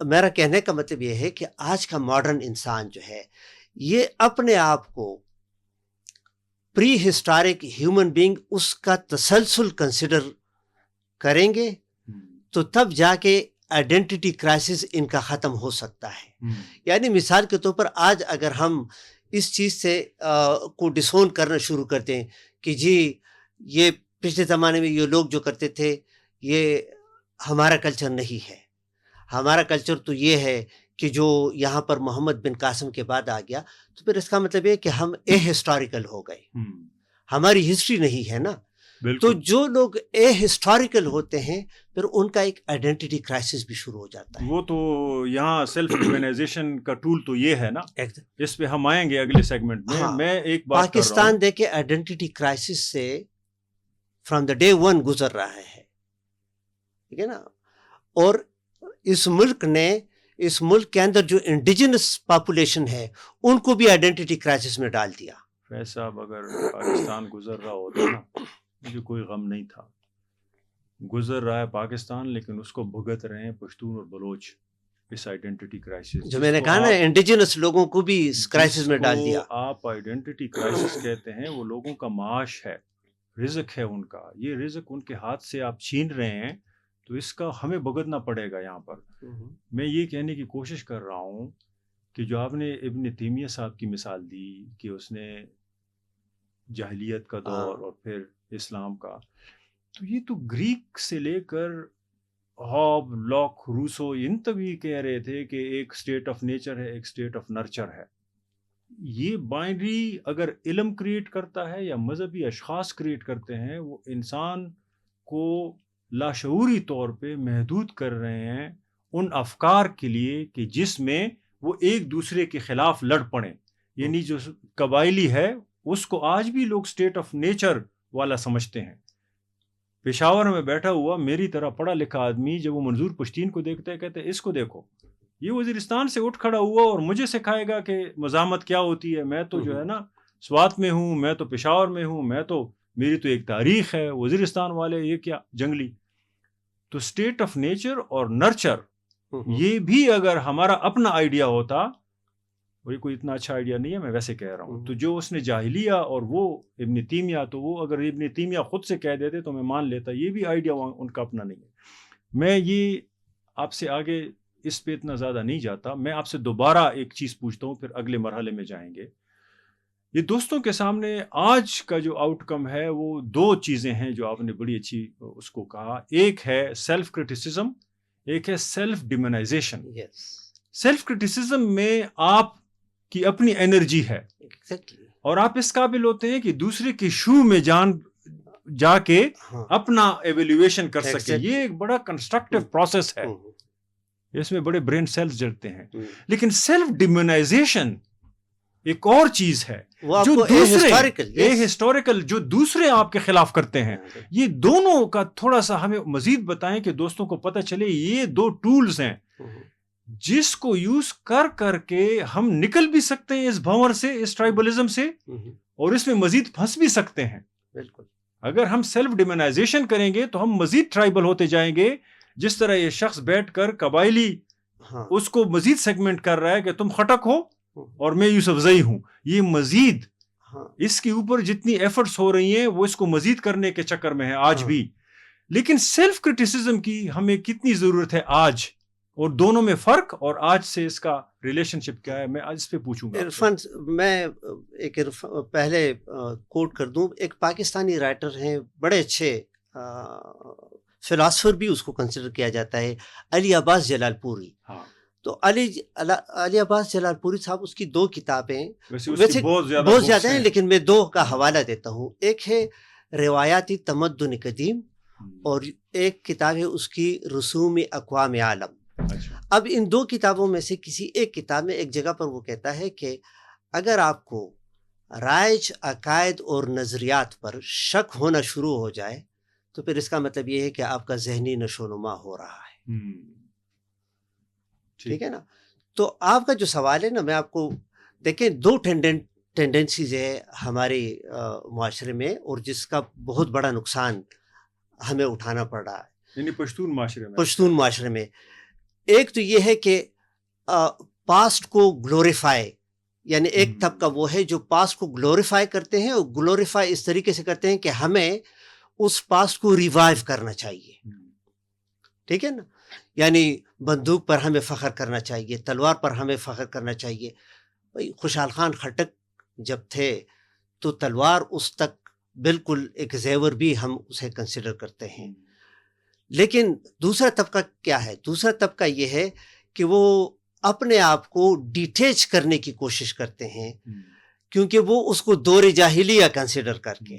میرا کہنے کا مطلب یہ ہے کہ آج کا ماڈرن انسان جو ہے یہ اپنے آپ کو پری ہسٹورک ہیومن بینگ اس کا تسلسل کنسیڈر کریں گے تو تب جا کے آئیڈینٹی کرائسس ان کا ختم ہو سکتا ہے. یعنی مثال کے طور پر آج اگر ہم اس چیز سے کو ڈسون کرنا شروع کرتے ہیں کہ جی یہ پچھلے زمانے میں یہ لوگ جو کرتے تھے یہ ہمارا کلچر نہیں ہے، ہمارا کلچر تو یہ ہے کہ جو یہاں پر محمد بن قاسم کے بعد آ گیا، تو پھر اس کا مطلب یہ کہ ہم اے ہسٹوریکل ہو گئے، ہماری ہسٹری نہیں ہے نا. بالکل. تو جو لوگ اے ہسٹوریکل ہوتے ہیں پھر ان کا ایک آئیڈینٹی کرائسس بھی شروع ہو جاتا ہے. وہ تو یہاں سیلف ڈیمونائزیشن کا ٹول تو یہ ہے نا, ایک- اس پہ ہم آئیں گے اگلے سیگمنٹ میں. ہاں. میں ایک بات کر رہا پاکستان ہوں, دیکھے آئیڈینٹی کرائسس سے فرام دا ڈے ون گزر رہا ہے, ٹھیک ہے نا. اور اس ملک کے اندر جو انڈیجنس پاپولیشن ہے ان کو بھی آئیڈینٹی کرائسس میں ڈال دیا. فیض صاحب اگر پاکستان گزر رہا ہوتا نا مجھے کوئی غم نہیں تھا. گزر رہا ہے پاکستان لیکن اس کو بھگت رہے ہیں پشتون اور بلوچ اس آئیڈینٹی کرائسس. جو میں نے کہا نا انڈیجنس لوگوں کو بھی اس کرائسس میں ڈال دیا. آپ آئیڈینٹی کرائسس کہتے ہیں, وہ لوگوں کا معاش ہے, رزق ہے ان کا. یہ رزق ان کے ہاتھ سے آپ چھین رہے ہیں تو اس کا ہمیں بھگتنا پڑے گا. یہاں پر میں یہ کہنے کی کوشش کر رہا ہوں کہ جو آپ نے ابن تیمیہ صاحب کی مثال دی کہ اس نے جاہلیت کا دور اور پھر اسلام کا, تو یہ تو گریک سے لے کر ہاب, لاک, روسو ان تک بھی کہہ رہے تھے کہ ایک اسٹیٹ آف نیچر ہے, ایک اسٹیٹ آف نرچر ہے. یہ بائنڈری اگر علم کریٹ کرتا ہے یا مذہبی اشخاص کریٹ کرتے ہیں, وہ انسان کو لاشعوری طور پہ محدود کر رہے ہیں ان افکار کے لیے کہ جس میں وہ ایک دوسرے کے خلاف لڑ پڑیں. یعنی جو قبائلی ہے اس کو آج بھی لوگ اسٹیٹ آف نیچر والا سمجھتے ہیں. پشاور میں بیٹھا ہوا میری طرح پڑھا لکھا آدمی جب وہ منظور پشتین کو دیکھتا ہے کہتے ہیں اس کو دیکھو, یہ وزیرستان سے اٹھ کھڑا ہوا اور مجھے سکھائے گا کہ مزاحمت کیا ہوتی ہے. میں تو جو ہے نا سوات میں ہوں, میں تو پشاور میں ہوں, میری تو ایک تاریخ ہے. وزیرستان والے یہ کیا جنگلی. تو اسٹیٹ آف نیچر اور نرچر یہ بھی اگر ہمارا اپنا آئیڈیا ہوتا, اور یہ کوئی اتنا اچھا آئیڈیا نہیں ہے, میں ویسے کہہ رہا ہوں, تو جو اس نے جاہلیہ اور وہ ابن تیمیہ, تو وہ اگر ابن تیمیہ خود سے کہہ دیتے تو میں مان لیتا. یہ بھی آئیڈیا ان کا اپنا نہیں ہے. میں یہ آپ سے آگے اس پہ اتنا زیادہ نہیں جاتا. میں آپ سے دوبارہ ایک چیز پوچھتا ہوں, پھر اگلے مرحلے میں جائیں گے. یہ دوستوں کے سامنے آج کا جو آؤٹ کم ہے وہ دو چیزیں ہیں جو آپ نے بڑی اچھی اس کو کہا. ایک ہے سیلف کرٹیسزم, ایک ہے سیلف ڈیمونائزیشن. سیلف کرٹیسزم میں آپ کی اپنی انرجی ہے اور آپ اس قابل ہوتے ہیں کہ دوسرے کے شو میں جا کے اپنا ایویلیویشن کر سکے. یہ ایک بڑا کنسٹرکٹیو پروسیس ہے, اس میں بڑے برین سیلز جڑتے ہیں. لیکن سیلف ڈیمونائزیشن ایک اور چیز ہے جو دوسرے ہسٹوریکل جو دوسرے آپ کے خلاف کرتے ہیں. یہ دونوں کا تھوڑا سا ہمیں مزید بتائیں کہ دوستوں کو پتہ چلے. یہ دو ٹولز ہیں جس کو یوز کر کے ہم نکل بھی سکتے ہیں اس بھنور سے, اس ٹرائبلزم سے, اور اس میں مزید پھنس بھی سکتے ہیں. بالکل. اگر ہم سیلف ڈیمونائزیشن کریں گے تو ہم مزید ٹرائبل ہوتے جائیں گے. جس طرح یہ شخص بیٹھ کر قبائلی اس کو مزید سیگمنٹ کر رہا ہے کہ تم خٹک ہو اور میں یوسف زئی ہوں. یہ مزید اس کے اوپر جتنی ایفرٹس ہو رہی ہیں وہ اس کو مزید کرنے کے چکر میں ہے آج بھی. لیکن سیلف کرٹیسزم کی ہمیں کتنی ضرورت ہے آج, اور دونوں میں فرق اور آج سے اس کا ریلیشن شپ کیا ہے, میں آج اس پہ پوچھوں گا. عرفان, میں ایک پہلے کوٹ کر دوں. ایک پاکستانی رائٹر ہیں, بڑے اچھے فلاسفر بھی اس کو کنسیڈر کیا جاتا ہے, علی عباس جلال پوری. تو علی عباس جلال پوری صاحب, اس کی دو کتابیں ویسے بہت زیادہ ہیں لیکن میں دو کا حوالہ دیتا ہوں. ایک ہے روایاتی تمدن قدیم اور ایک کتاب ہے اس کی رسوم اقوام عالم. اب ان دو کتابوں میں سے کسی ایک کتاب میں ایک جگہ پر وہ کہتا ہے کہ اگر آپ کو رائج عقائد اور نظریات پر شک ہونا شروع ہو جائے تو پھر اس کا مطلب یہ ہے کہ آپ کا ذہنی نشو و نما ہو رہا ہے. ٹھیک ہے نا. تو آپ کا جو سوال ہے نا, میں آپ کو دیکھیں دو ٹینڈنسیز ہے ہمارے معاشرے میں اور جس کا بہت بڑا نقصان ہمیں اٹھانا پڑ رہا ہے, یعنی پشتون معاشرے میں. ایک تو یہ ہے کہ پاسٹ کو گلوریفائی, یعنی ایک طبقہ وہ ہے جو پاسٹ کو گلوریفائی کرتے ہیں, اور گلوریفائی اس طریقے سے کرتے ہیں کہ ہمیں اس پاسٹ کو ریوائیو کرنا چاہیے. ٹھیک ہے نا. یعنی بندوق پر ہمیں فخر کرنا چاہیے, تلوار پر ہمیں فخر کرنا چاہیے. بھائی خوشحال خان خٹک جب تھے تو تلوار اس تک بالکل ایک زیور بھی ہم اسے کنسیڈر کرتے ہیں. لیکن دوسرا طبقہ کیا ہے؟ دوسرا طبقہ یہ ہے کہ وہ اپنے آپ کو ڈیٹیچ کرنے کی کوشش کرتے ہیں کیونکہ وہ اس کو دور جاہلیہ کنسیڈر کر کے,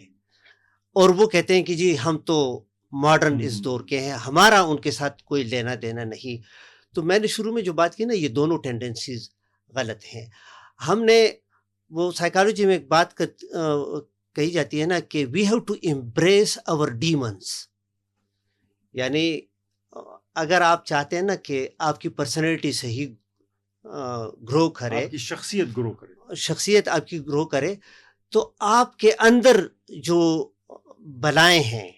اور وہ کہتے ہیں کہ جی ہم تو ماڈرن اس دور کے ہیں, ہمارا ان کے ساتھ کوئی لینا دینا نہیں. تو میں نے شروع میں جو بات کی نا, یہ دونوں ٹینڈنسیز غلط ہیں. ہم نے وہ سائیکالوجی میں ایک بات کہی جاتی ہے نا کہ وی ہیو ٹو امبریس آور ڈیمنس. یعنی اگر آپ چاہتے ہیں نا کہ آپ کی پرسنالٹی صحیح گرو کرے, آپ کی شخصیت گرو کرے, شخصیت آپ کی گرو کرے, تو آپ کے اندر جو بلائیں ہیں,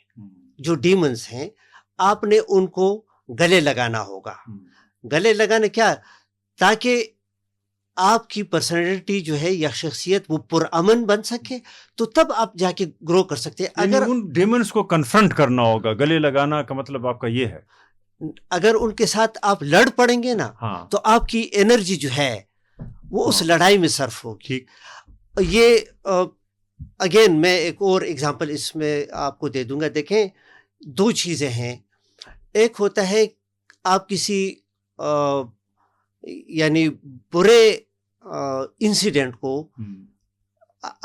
جو ڈیمنز ہیں, آپ نے ان کو گلے لگانا ہوگا. گلے لگانا کیا, تاکہ آپ کی پرسنالٹی جو ہے یا شخصیت وہ پرامن بن سکے, تو تب آپ جا کے گرو کر سکتے ہیں. اگر ان ڈیمنز کو کنفرنٹ کرنا ہوگا, گلے لگانا کا مطلب آپ کا یہ ہے, اگر ان کے ساتھ آپ لڑ پڑیں گے نا, تو آپ کی انرجی جو ہے وہ اس لڑائی میں صرف ہوگی. یہ اگین میں ایک اور ایگزامپل اس میں آپ کو دے دوں گا. دیکھیں, دو چیزیں ہیں. ایک ہوتا ہے آپ کسی یعنی برے انسیڈنٹ کو,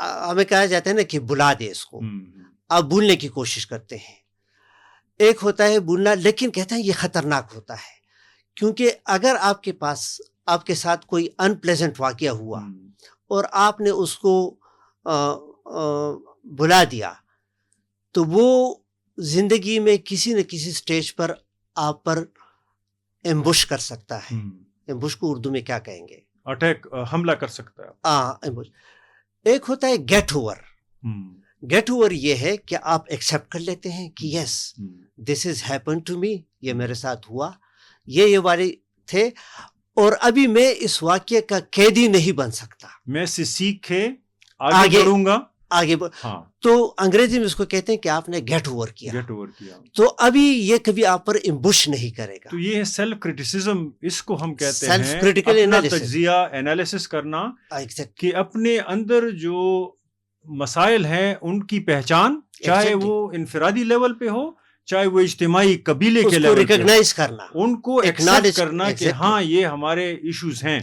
ہمیں کہا جاتا ہے نا کہ بلا دے اس کو, آپ بھولنے کی کوشش کرتے ہیں. ایک ہوتا ہے بھولنا, لیکن کہتے ہیں یہ خطرناک ہوتا ہے, کیونکہ اگر آپ کے پاس آپ کے ساتھ کوئی ان پلیزنٹ واقعہ ہوا اور آپ نے اس کو بلا دیا, تو وہ زندگی میں کسی نہ کسی سٹیج پر آپ پر ایمبوش کر سکتا ہے. ایمبوش کو اردو میں کیا کہیں گے؟ اٹیک, حملہ کر سکتا ہے. ایمبوش. ایک ہوتا ہے گیٹ اوور. گیٹ اوور یہ ہے کہ آپ ایکسیپٹ کر لیتے ہیں کہ یس دس از ہیپن ٹو می, یہ میرے ساتھ ہوا, یہ والے تھے, اور ابھی میں اس واقعے کا قیدی نہیں بن سکتا, میں سے سیکھ کے آگے بڑھوں گا. آگے تو انگریزی میں اس کو کہتے ہیں کہ آپ نے گیٹ اوور کیا. گیٹ اوور کیا, تو ابھی یہ کبھی آپ پر امبوش نہیں کرے گا. تو یہ ہے سیلف کرٹیسزم, اس کو ہم کہتے ہیں سیلف کریٹیکل انالیسس, تجزیہ انالیسس کرنا, کہ اپنے اندر جو مسائل ہیں ان کی پہچان, چاہے وہ انفرادی لیول پہ ہو, چاہے وہ اجتماعی قبیلے کے لیول پہ, ریکگنائز کرنا, ان کو ایکسپٹ کرنا کہ ہاں یہ ہمارے ایشوز ہیں.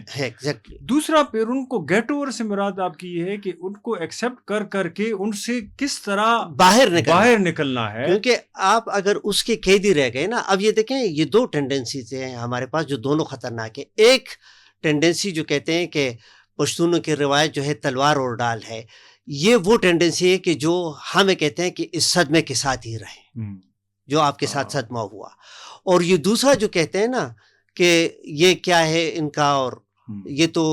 دوسرا پھر ان کو گیٹ اوور سے مراد آپ کی یہ ہے کہ ان کو ایکسپٹ کر کے ان سے کس طرح باہر نکلنا ہے. کیونکہ آپ اگر اس کے قیدی رہ گئے نا, اب یہ دیکھیں یہ دو ٹینڈنسیز ہیں ہمارے پاس جو دونوں خطرناک ہیں. ایک ٹینڈنسی جو کہتے ہیں کہ پشتونوں کی روایت جو ہے تلوار اور ڈال ہے, یہ وہ ٹینڈنسی ہے کہ جو ہمیں کہتے ہیں کہ اس صدمے کے ساتھ ہی رہیں جو آپ کے ساتھ صدمہ ہوا. اور یہ دوسرا جو کہتے ہیں نا کہ یہ کیا ہے ان کا, اور یہ تو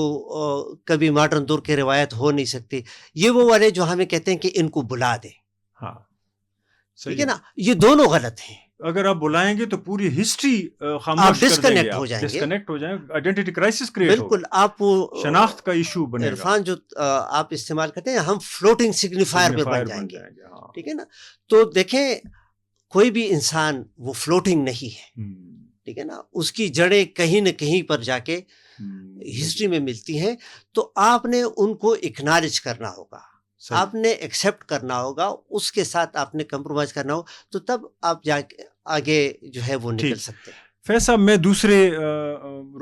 کبھی ماڈرن دور کی روایت ہو نہیں سکتی, یہ وہ والے جو ہمیں کہتے ہیں کہ ان کو بلا دیں. ٹھیک ہے نا, یہ دونوں غلط ہیں. اگر آپ بلائیں گے تو پوری ہسٹری خاموش کر دیں گے, ڈسکنیکٹ ہو جائیں گے, آئیڈینٹی کرائسس کریٹ ہوگا. بالکل, آپ وہ شناخت کا ایشو بنے گا. عرفان جو آپ استعمال کرتے ہیں, ہم فلوٹنگ سگنیفائر پہ بن جائیں گے. ٹھیک ہے نا, تو دیکھیں کوئی بھی انسان وہ فلوٹنگ نہیں ہے. ٹھیک ہے نا, اس کی جڑیں کہیں نہ کہیں پر جا کے ہسٹری میں ملتی ہیں. تو آپ نے ان کو اکنالج کرنا ہوگا, آپ نے ایکسیپٹ کرنا ہوگا, اس کے ساتھ آپ نے کمپرومائز کرنا ہوگا, تو تب آپ جا کے آگے جو ہے وہ نکل سکتے ہیں. فیض صاحب, میں دوسرے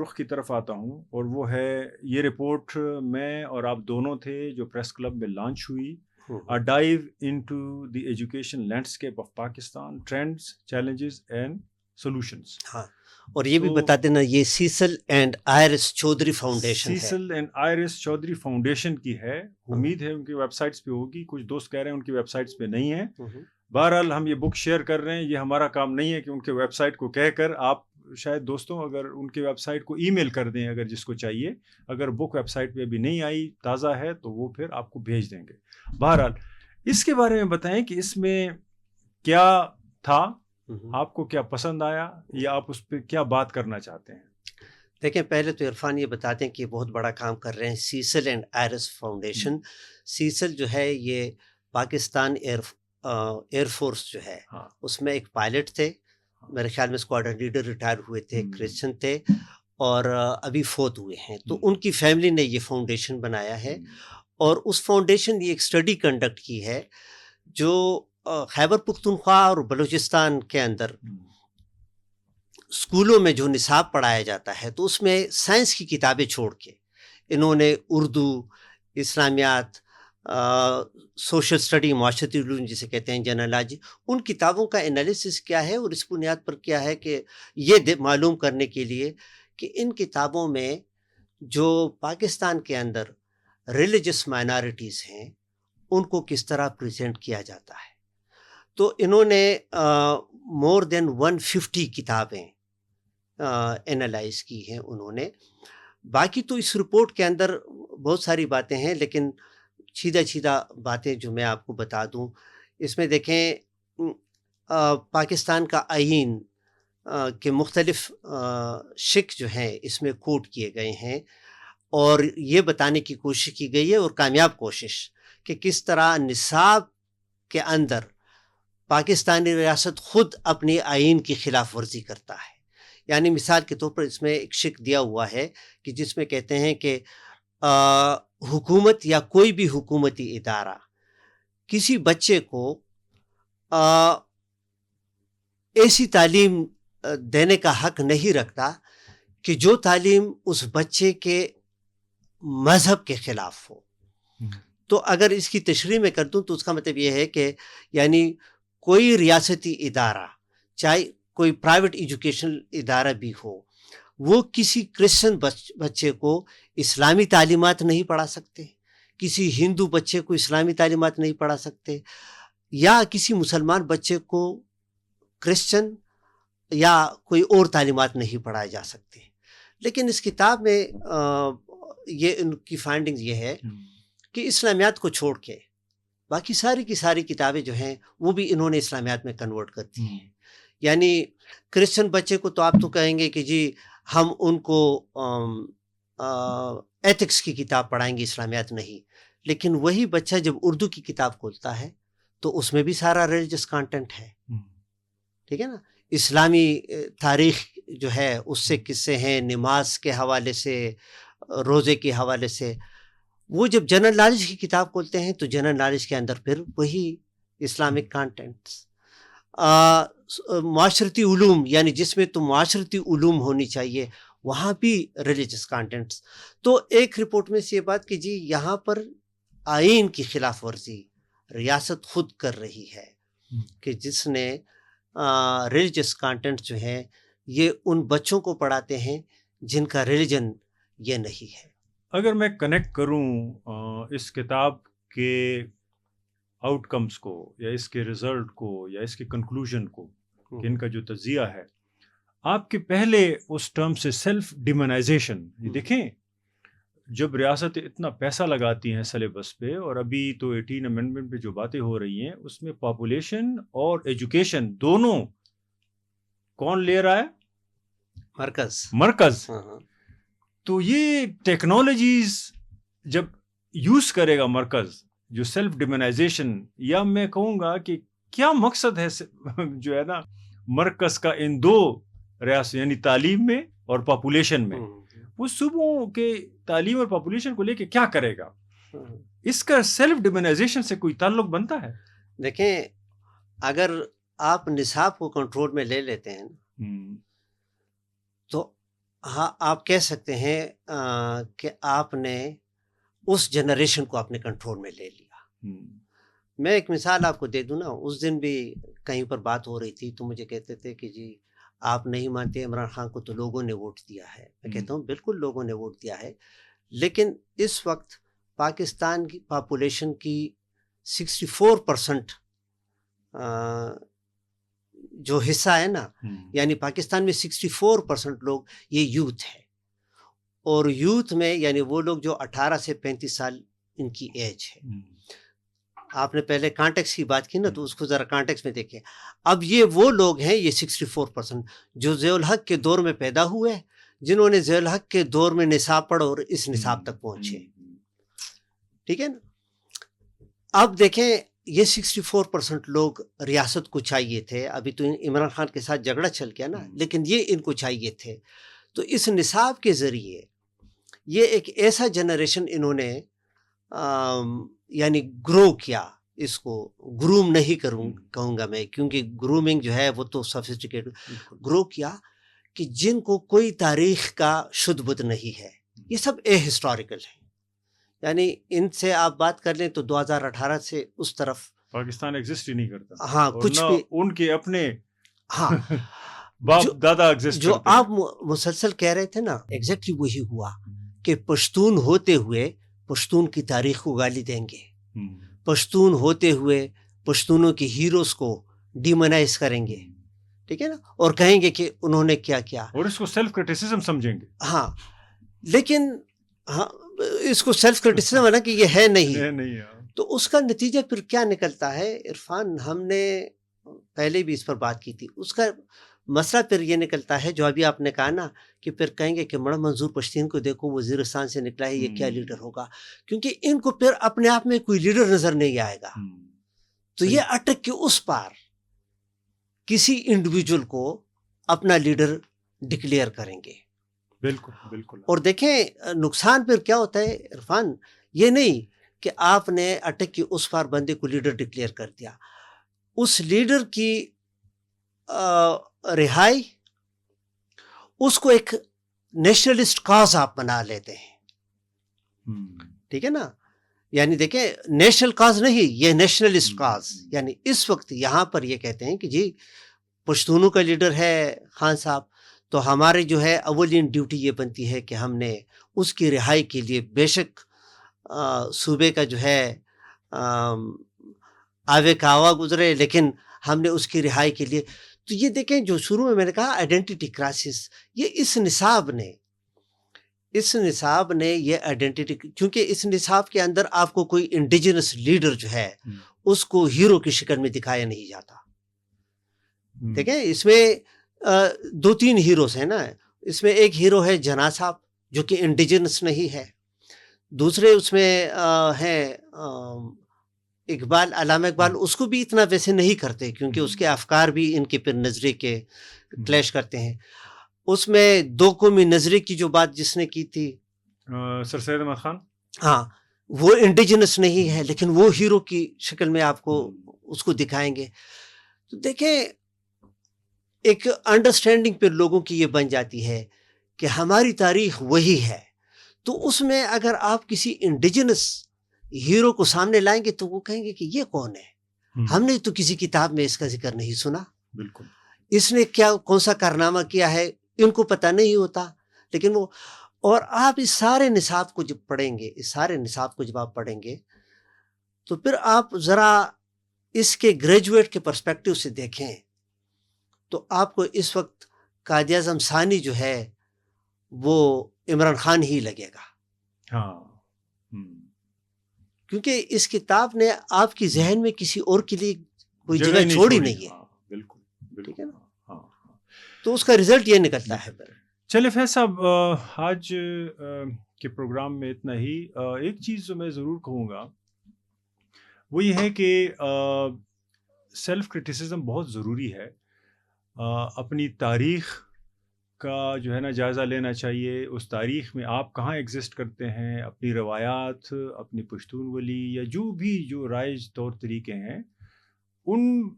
رخ کی طرف آتا ہوں, اور وہ ہے یہ رپورٹ میں اور آپ دونوں تھے جو پریس کلب میں لانچ ہوئی, A dive into the education landscape of Pakistan, trends, challenges and solutions. ہاں, اور یہ بھی بتا دینا یہ Cecil and Iris Chowdhury foundation ہے. Cecil and Iris Chowdhury foundation کی ہے. امید ہے ان کی ویب سائٹس پہ ہوگی, کچھ دوست کہہ رہے ہیں ان کی ویب سائٹس پہ نہیں ہے. بہرحال ہم یہ بک شیئر کر رہے ہیں, یہ ہمارا کام نہیں ہے کہ ان کے ویب سائٹ کو کہہ کر آپ شاید دوستوں اگر ان کے ویب سائٹ کو ای میل کر دیں اگر جس کو چاہیے. اگر بک ویب سائٹ پہ ابھی نہیں آئی, تازہ ہے, تو وہ پھر آپ کو بھیج دیں گے. بہرحال اس کے بارے میں بتائیں کہ اس میں کیا تھا, آپ کو کیا پسند آیا, یا آپ اس پہ کیا بات کرنا چاہتے ہیں. دیکھیں, پہلے تو عرفان یہ بتا دیں کہ یہ بہت بڑا کام کر رہے ہیں Cecil and Iris Foundation. Cecil جو ہے یہ پاکستان ایئر فورس جو ہے اس میں ایک پائلٹ تھے, میرے خیال میں اسکواڈرن لیڈر ریٹائر ہوئے تھے, کرسچن تھے, اور ابھی فوت ہوئے ہیں. تو ان کی فیملی نے یہ فاؤنڈیشن بنایا ہے, اور اس فاؤنڈیشن نے ایک اسٹڈی کنڈکٹ کی ہے جو خیبر پختونخوا اور بلوچستان کے اندر اسکولوں میں جو نصاب پڑھایا جاتا ہے, تو اس میں سائنس کی کتابیں چھوڑ کے انہوں نے اردو, اسلامیات, سوشل اسٹڈی، معاشرتی علوم جسے کہتے ہیں، جنرالوجی، ان کتابوں کا انالیسس کیا ہے اور اس بنیاد پر کیا ہے کہ یہ معلوم کرنے کے لیے کہ ان کتابوں میں جو پاکستان کے اندر ریلیجس مائنارٹیز ہیں ان کو کس طرح پریزنٹ کیا جاتا ہے. تو انہوں نے مور دین 150 کتابیں انالائز کی ہیں انہوں نے. باقی تو اس رپورٹ کے اندر بہت ساری باتیں ہیں، لیکن سیدھا باتیں جو میں آپ کو بتا دوں، اس میں دیکھیں پاکستان کا آئین کے مختلف شق جو ہیں اس میں کوٹ کیے گئے ہیں، اور یہ بتانے کی کوشش کی گئی ہے، اور کامیاب کوشش، کہ کس طرح نصاب کے اندر پاکستانی ریاست خود اپنی آئین کی خلاف ورزی کرتا ہے. یعنی مثال کے طور پر اس میں ایک شق دیا ہوا ہے کہ جس میں کہتے ہیں کہ حکومت یا کوئی بھی حکومتی ادارہ کسی بچے کو ایسی تعلیم دینے کا حق نہیں رکھتا کہ جو تعلیم اس بچے کے مذہب کے خلاف ہو. تو اگر اس کی تشریح میں کر دوں تو اس کا مطلب یہ ہے کہ یعنی کوئی ریاستی ادارہ، چاہے کوئی پرائیویٹ ایجوکیشنل ادارہ بھی ہو، وہ کسی کرسچن بچے کو اسلامی تعلیمات نہیں پڑھا سکتے، کسی ہندو بچے کو اسلامی تعلیمات نہیں پڑھا سکتے، یا کسی مسلمان بچے کو کرسچن یا کوئی اور تعلیمات نہیں پڑھائے جا سکتے. لیکن اس کتاب میں یہ ان کی فائنڈنگز یہ ہے کہ اسلامیات کو چھوڑ کے باقی ساری کی ساری کتابیں جو ہیں وہ بھی انہوں نے اسلامیات میں کنورٹ کر دی ہیں. یعنی کرسچن بچے کو تو آپ تو کہیں گے کہ جی ہم ان کو ایتھکس کی کتاب پڑھائیں گے، اسلامیات نہیں. لیکن وہی بچہ جب اردو کی کتاب کھولتا ہے تو اس میں بھی سارا ریلیجس کانٹینٹ ہے، ٹھیک ہے نا. اسلامی تاریخ جو ہے اس سے قصے ہیں، نماز کے حوالے سے، روزے کے حوالے سے. وہ جب جنرل نالج کی کتاب کھولتے ہیں تو جنرل نالج کے اندر پھر وہی اسلامک کانٹینٹس. معاشرتی علوم، یعنی جس میں تو معاشرتی علوم ہونی چاہیے، وہاں بھی ریلیجس کانٹینٹس. تو ایک رپورٹ میں سے یہ بات کہ جی یہاں پر آئین کی خلاف ورزی ریاست خود کر رہی ہے، کہ جس نے ریلیجس کانٹینٹ جو ہیں یہ ان بچوں کو پڑھاتے ہیں جن کا ریلیجن یہ نہیں ہے. اگر میں کنیکٹ کروں اس کتاب کے آؤٹ کمز کو، یا اس کے رزلٹ کو، یا اس کے کنکلوژن کو، کہ ان کا جو تجزیہ ہے، آپ کے پہلے اس ٹرم سے سیلف ڈیمونائزیشن، یہ دیکھیں جب ریاست اتنا پیسہ لگاتی ہیں سلیبس پہ، اور ابھی تو 18 امینڈمنٹ پہ جو باتیں ہو رہی ہیں اس میں پاپولیشن اور ایجوکیشن دونوں کون لے رہا ہے؟ مرکز. تو یہ ٹیکنالوجیز جب یوز کرے گا مرکز، جو سیلف ڈیمونائزیشن، یا میں کہوں گا کہ کیا مقصد ہے جو ہے نا مرکز کا ان دو ریاست، یعنی تعلیم میں اور پاپولیشن میں، وہ صوبوں کے تعلیم اور پاپولیشن کو لے کے کیا کرے گا؟ اس کا سیلف ڈیمونائزیشن سے کوئی تعلق بنتا ہے؟ دیکھیں اگر آپ نصاب کو کنٹرول میں لے لیتے ہیں تو ہاں آپ کہہ سکتے ہیں کہ آپ نے اس جنریشن کو اپنے کنٹرول میں لے لیا. میں ایک مثال آپ کو دے دوں نا. اس دن بھی کہیں پر بات ہو رہی تھی تو مجھے کہتے تھے کہ جی آپ نہیں مانتے عمران خان کو، تو لوگوں نے ووٹ دیا ہے. میں کہتا ہوں بالکل لوگوں نے ووٹ دیا ہے، لیکن اس وقت پاکستان کی پاپولیشن کی 64% جو حصہ ہے نا، یعنی پاکستان میں 64% لوگ یہ یوتھ ہے. اور یوتھ میں یعنی وہ لوگ جو 18 سے 35 سال ان کی ایج ہے. آپ نے پہلے کانٹیکس کی بات کی نا، تو اس کو ذرا کانٹیکس میں دیکھیں. اب یہ وہ لوگ ہیں، یہ 64% جو ضیاء الحق کے دور میں پیدا ہوئے، جنہوں نے ضیاء الحق کے دور میں نصاب پڑھا اور اس نصاب تک پہنچے، ٹھیک ہے نا. اب دیکھیں یہ 64% لوگ ریاست کو چاہیے تھے. ابھی تو عمران خان کے ساتھ جھگڑا چل گیا نا، لیکن یہ ان کو چاہیے تھے. تو اس نصاب کے ذریعے یہ ایک ایسا جنریشن انہوں نے یعنی گرو کیا. اس کو گروم نہیں کہوں گا میں، کیونکہ گرومنگ جو ہے وہ تو سوفسٹیکیٹ، گرو کیا کہ جن کو کوئی تاریخ کا شد بد نہیں ہے. یہ سب اے ہسٹوریکل ہیں، یعنی ان سے آپ بات کر لیں تو 2018 سے اس طرف پاکستان ایگزسٹ ہی نہیں کرتا، ہاں اور کچھ نہ بھی ان کے اپنے ہاں باپ جو دادا ایگزسٹ جو کرتے ہیں۔ آپ مسلسل کہہ رہے تھے نا، ایگزیکٹلی وہی ہوا کہ پشتون ہوتے ہوئے پشتون کی تاریخ کو گالی دیں گے، پشتون ہوتے ہوئے پشتونوں کے ہیروز کو ڈیمونائز کریں گے، ٹھیک ہے نا، اور کہیں گے کہ انہوں نے کیا کیا. اور اس کو سیلف کرٹیسزم سمجھیں گے. ہاں لیکن ہاں اس کو سیلف کرٹیسزم ہے نا کہ یہ ہے نہیں. تو اس کا نتیجہ پھر کیا نکلتا ہے عرفان؟ ہم نے پہلے بھی اس پر بات کی تھی. اس کا مسئلہ پھر یہ نکلتا ہے جو ابھی آپ نے کہا نا کہ پھر کہیں گے کہ مڑ منظور پشتین کو دیکھو وزیرستان سے نکلا ہے، یہ کیا لیڈر ہوگا، کیونکہ ان کو پھر اپنے آپ میں کوئی لیڈر نظر نہیں آئے گا. تو یہ اٹک کے اس پار کسی انڈیویجول کو اپنا لیڈر ڈکلیئر کریں گے. بالکل بالکل. اور دیکھیں نقصان پھر کیا ہوتا ہے عرفان، یہ نہیں کہ آپ نے اٹک کے اس پار بندے کو لیڈر ڈکلیئر کر دیا، اس لیڈر کی رہائی، اس کو ایک نیشنلسٹ کاز آپ بنا لیتے ہیں. ٹھیک ہے نا، یعنی دیکھیں نیشنل کاز نہیں، یہ نیشنلسٹ کاز. یعنی اس وقت یہاں پر یہ کہتے ہیں کہ جی پشتونوں کا لیڈر ہے خان صاحب، تو ہمارے جو ہے اولین ڈیوٹی یہ بنتی ہے کہ ہم نے اس کی رہائی کے لیے، بے شک صوبے کا جو ہے آوے کاوا گزرے، لیکن ہم نے اس کی رہائی کے لیے. تو یہ دیکھیں جو شروع میں نے کہا آئیڈینٹی کرائسس، یہ اس نصاب نے یہ آئیڈینٹی، کیونکہ اس نصاب کے اندر آپ کو کوئی انڈیجنس لیڈر جو ہے اس کو ہیرو کی شکل میں دکھایا نہیں جاتا. دیکھیں اس میں 2-3 ہیروز ہیں نا. اس میں ایک ہیرو ہے جناح صاحب جو کہ انڈیجنس نہیں ہے. دوسرے اس میں ہیں اقبال، علامہ اقبال. اس کو بھی اتنا ویسے نہیں کرتے کیونکہ اس کے افکار بھی ان کے پھر نظریے کے کلیش کرتے ہیں. اس میں 2 قومی نظریے کی جو بات جس نے کی تھی سر سید احمد خان، ہاں وہ انڈیجنس نہیں ہے لیکن وہ ہیرو کی شکل میں آپ کو اس کو دکھائیں گے. تو دیکھیں ایک انڈرسٹینڈنگ پہ لوگوں کی یہ بن جاتی ہے کہ ہماری تاریخ وہی ہے. تو اس میں اگر آپ کسی انڈیجنس ہیرو کو سامنے لائیں گے تو وہ کہیں گے کہ یہ کون ہے، ہم نے تو کسی کتاب میں اس کا ذکر نہیں سنا. بالکل. اس نے کون سا کارنامہ کیا ہے ان کو پتہ نہیں ہوتا. لیکن وہ، اور آپ اس سارے نصاب کو جب پڑھیں گے تو پھر آپ ذرا اس کے گریجویٹ کے پرسپیکٹیو سے دیکھیں تو آپ کو اس وقت قائد اعظم ثانی جو ہے وہ عمران خان ہی لگے گا. ہاں، کیونکہ اس کتاب نے آپ کی ذہن میں کسی اور کے لیے کوئی جگہ چھوڑی نہیں ہے. بالکل ٹھیک بالکل. ہے نا، تو اس کا رزلٹ یہ نکلتا ہے. چلے فیض صاحب، آج کے پروگرام میں اتنا ہی. ایک چیز جو میں ضرور کہوں گا وہ یہ ہے کہ سیلف کرٹیسزم بہت ضروری ہے. اپنی تاریخ کا جو ہے نا جائزہ لینا چاہیے. اس تاریخ میں آپ کہاں ایگزسٹ کرتے ہیں، اپنی روایات، اپنی پشتون ولی یا جو رائج طور طریقے ہیں ان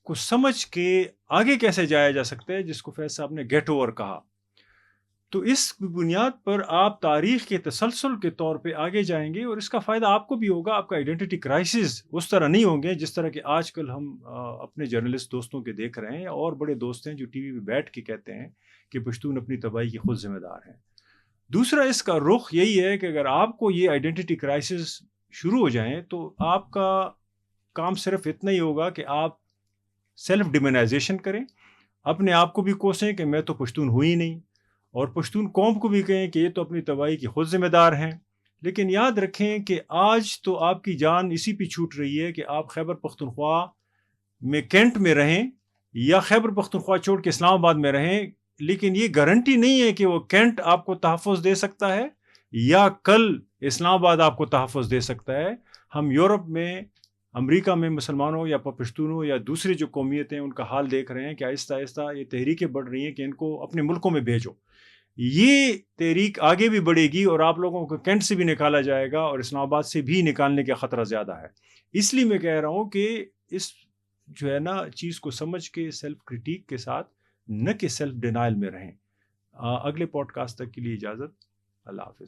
کو سمجھ کے آگے کیسے جایا جا سکتا ہے، جس کو فیض صاحب نے گیٹ اوور کہا. تو اس بنیاد پر آپ تاریخ کے تسلسل کے طور پہ آگے جائیں گے اور اس کا فائدہ آپ کو بھی ہوگا. آپ کا آئیڈینٹی کرائسس اس طرح نہیں ہوں گے جس طرح کہ آج کل ہم اپنے جرنلسٹ دوستوں کے دیکھ رہے ہیں، اور بڑے دوست ہیں جو ٹی وی پہ بیٹھ کے کہتے ہیں کہ پشتون اپنی تباہی کے خود ذمہ دار ہیں. دوسرا اس کا رخ یہی ہے کہ اگر آپ کو یہ آئیڈینٹی کرائسس شروع ہو جائیں تو آپ کا کام صرف اتنا ہی ہوگا کہ آپ سیلف ڈیمونائزیشن کریں، اپنے آپ کو بھی کوسیں کہ میں تو پشتون ہوں ہی نہیں، اور پشتون قوم کو بھی کہیں کہ یہ تو اپنی تباہی کی خود ذمہ دار ہیں. لیکن یاد رکھیں کہ آج تو آپ کی جان اسی پہ چھوٹ رہی ہے کہ آپ خیبر پختونخوا میں کینٹ میں رہیں یا خیبر پختونخوا چھوڑ کے اسلام آباد میں رہیں. لیکن یہ گارنٹی نہیں ہے کہ وہ کینٹ آپ کو تحفظ دے سکتا ہے یا کل اسلام آباد آپ کو تحفظ دے سکتا ہے. ہم یورپ میں، امریکہ میں مسلمانوں یا پشتونوں یا دوسری جو قومیتیں ان کا حال دیکھ رہے ہیں کہ آہستہ آہستہ یہ تحریکیں بڑھ رہی ہیں کہ ان کو اپنے ملکوں میں بھیجو. یہ تحریک آگے بھی بڑھے گی اور آپ لوگوں کو کینٹ سے بھی نکالا جائے گا اور اسلام آباد سے بھی نکالنے کا خطرہ زیادہ ہے. اس لیے میں کہہ رہا ہوں کہ اس جو ہے نا چیز کو سمجھ کے سیلف کرٹیک کے ساتھ، نہ کہ سیلف ڈینائل میں رہیں. اگلے پوڈ کاسٹ تک کے لیے اجازت. اللہ حافظ.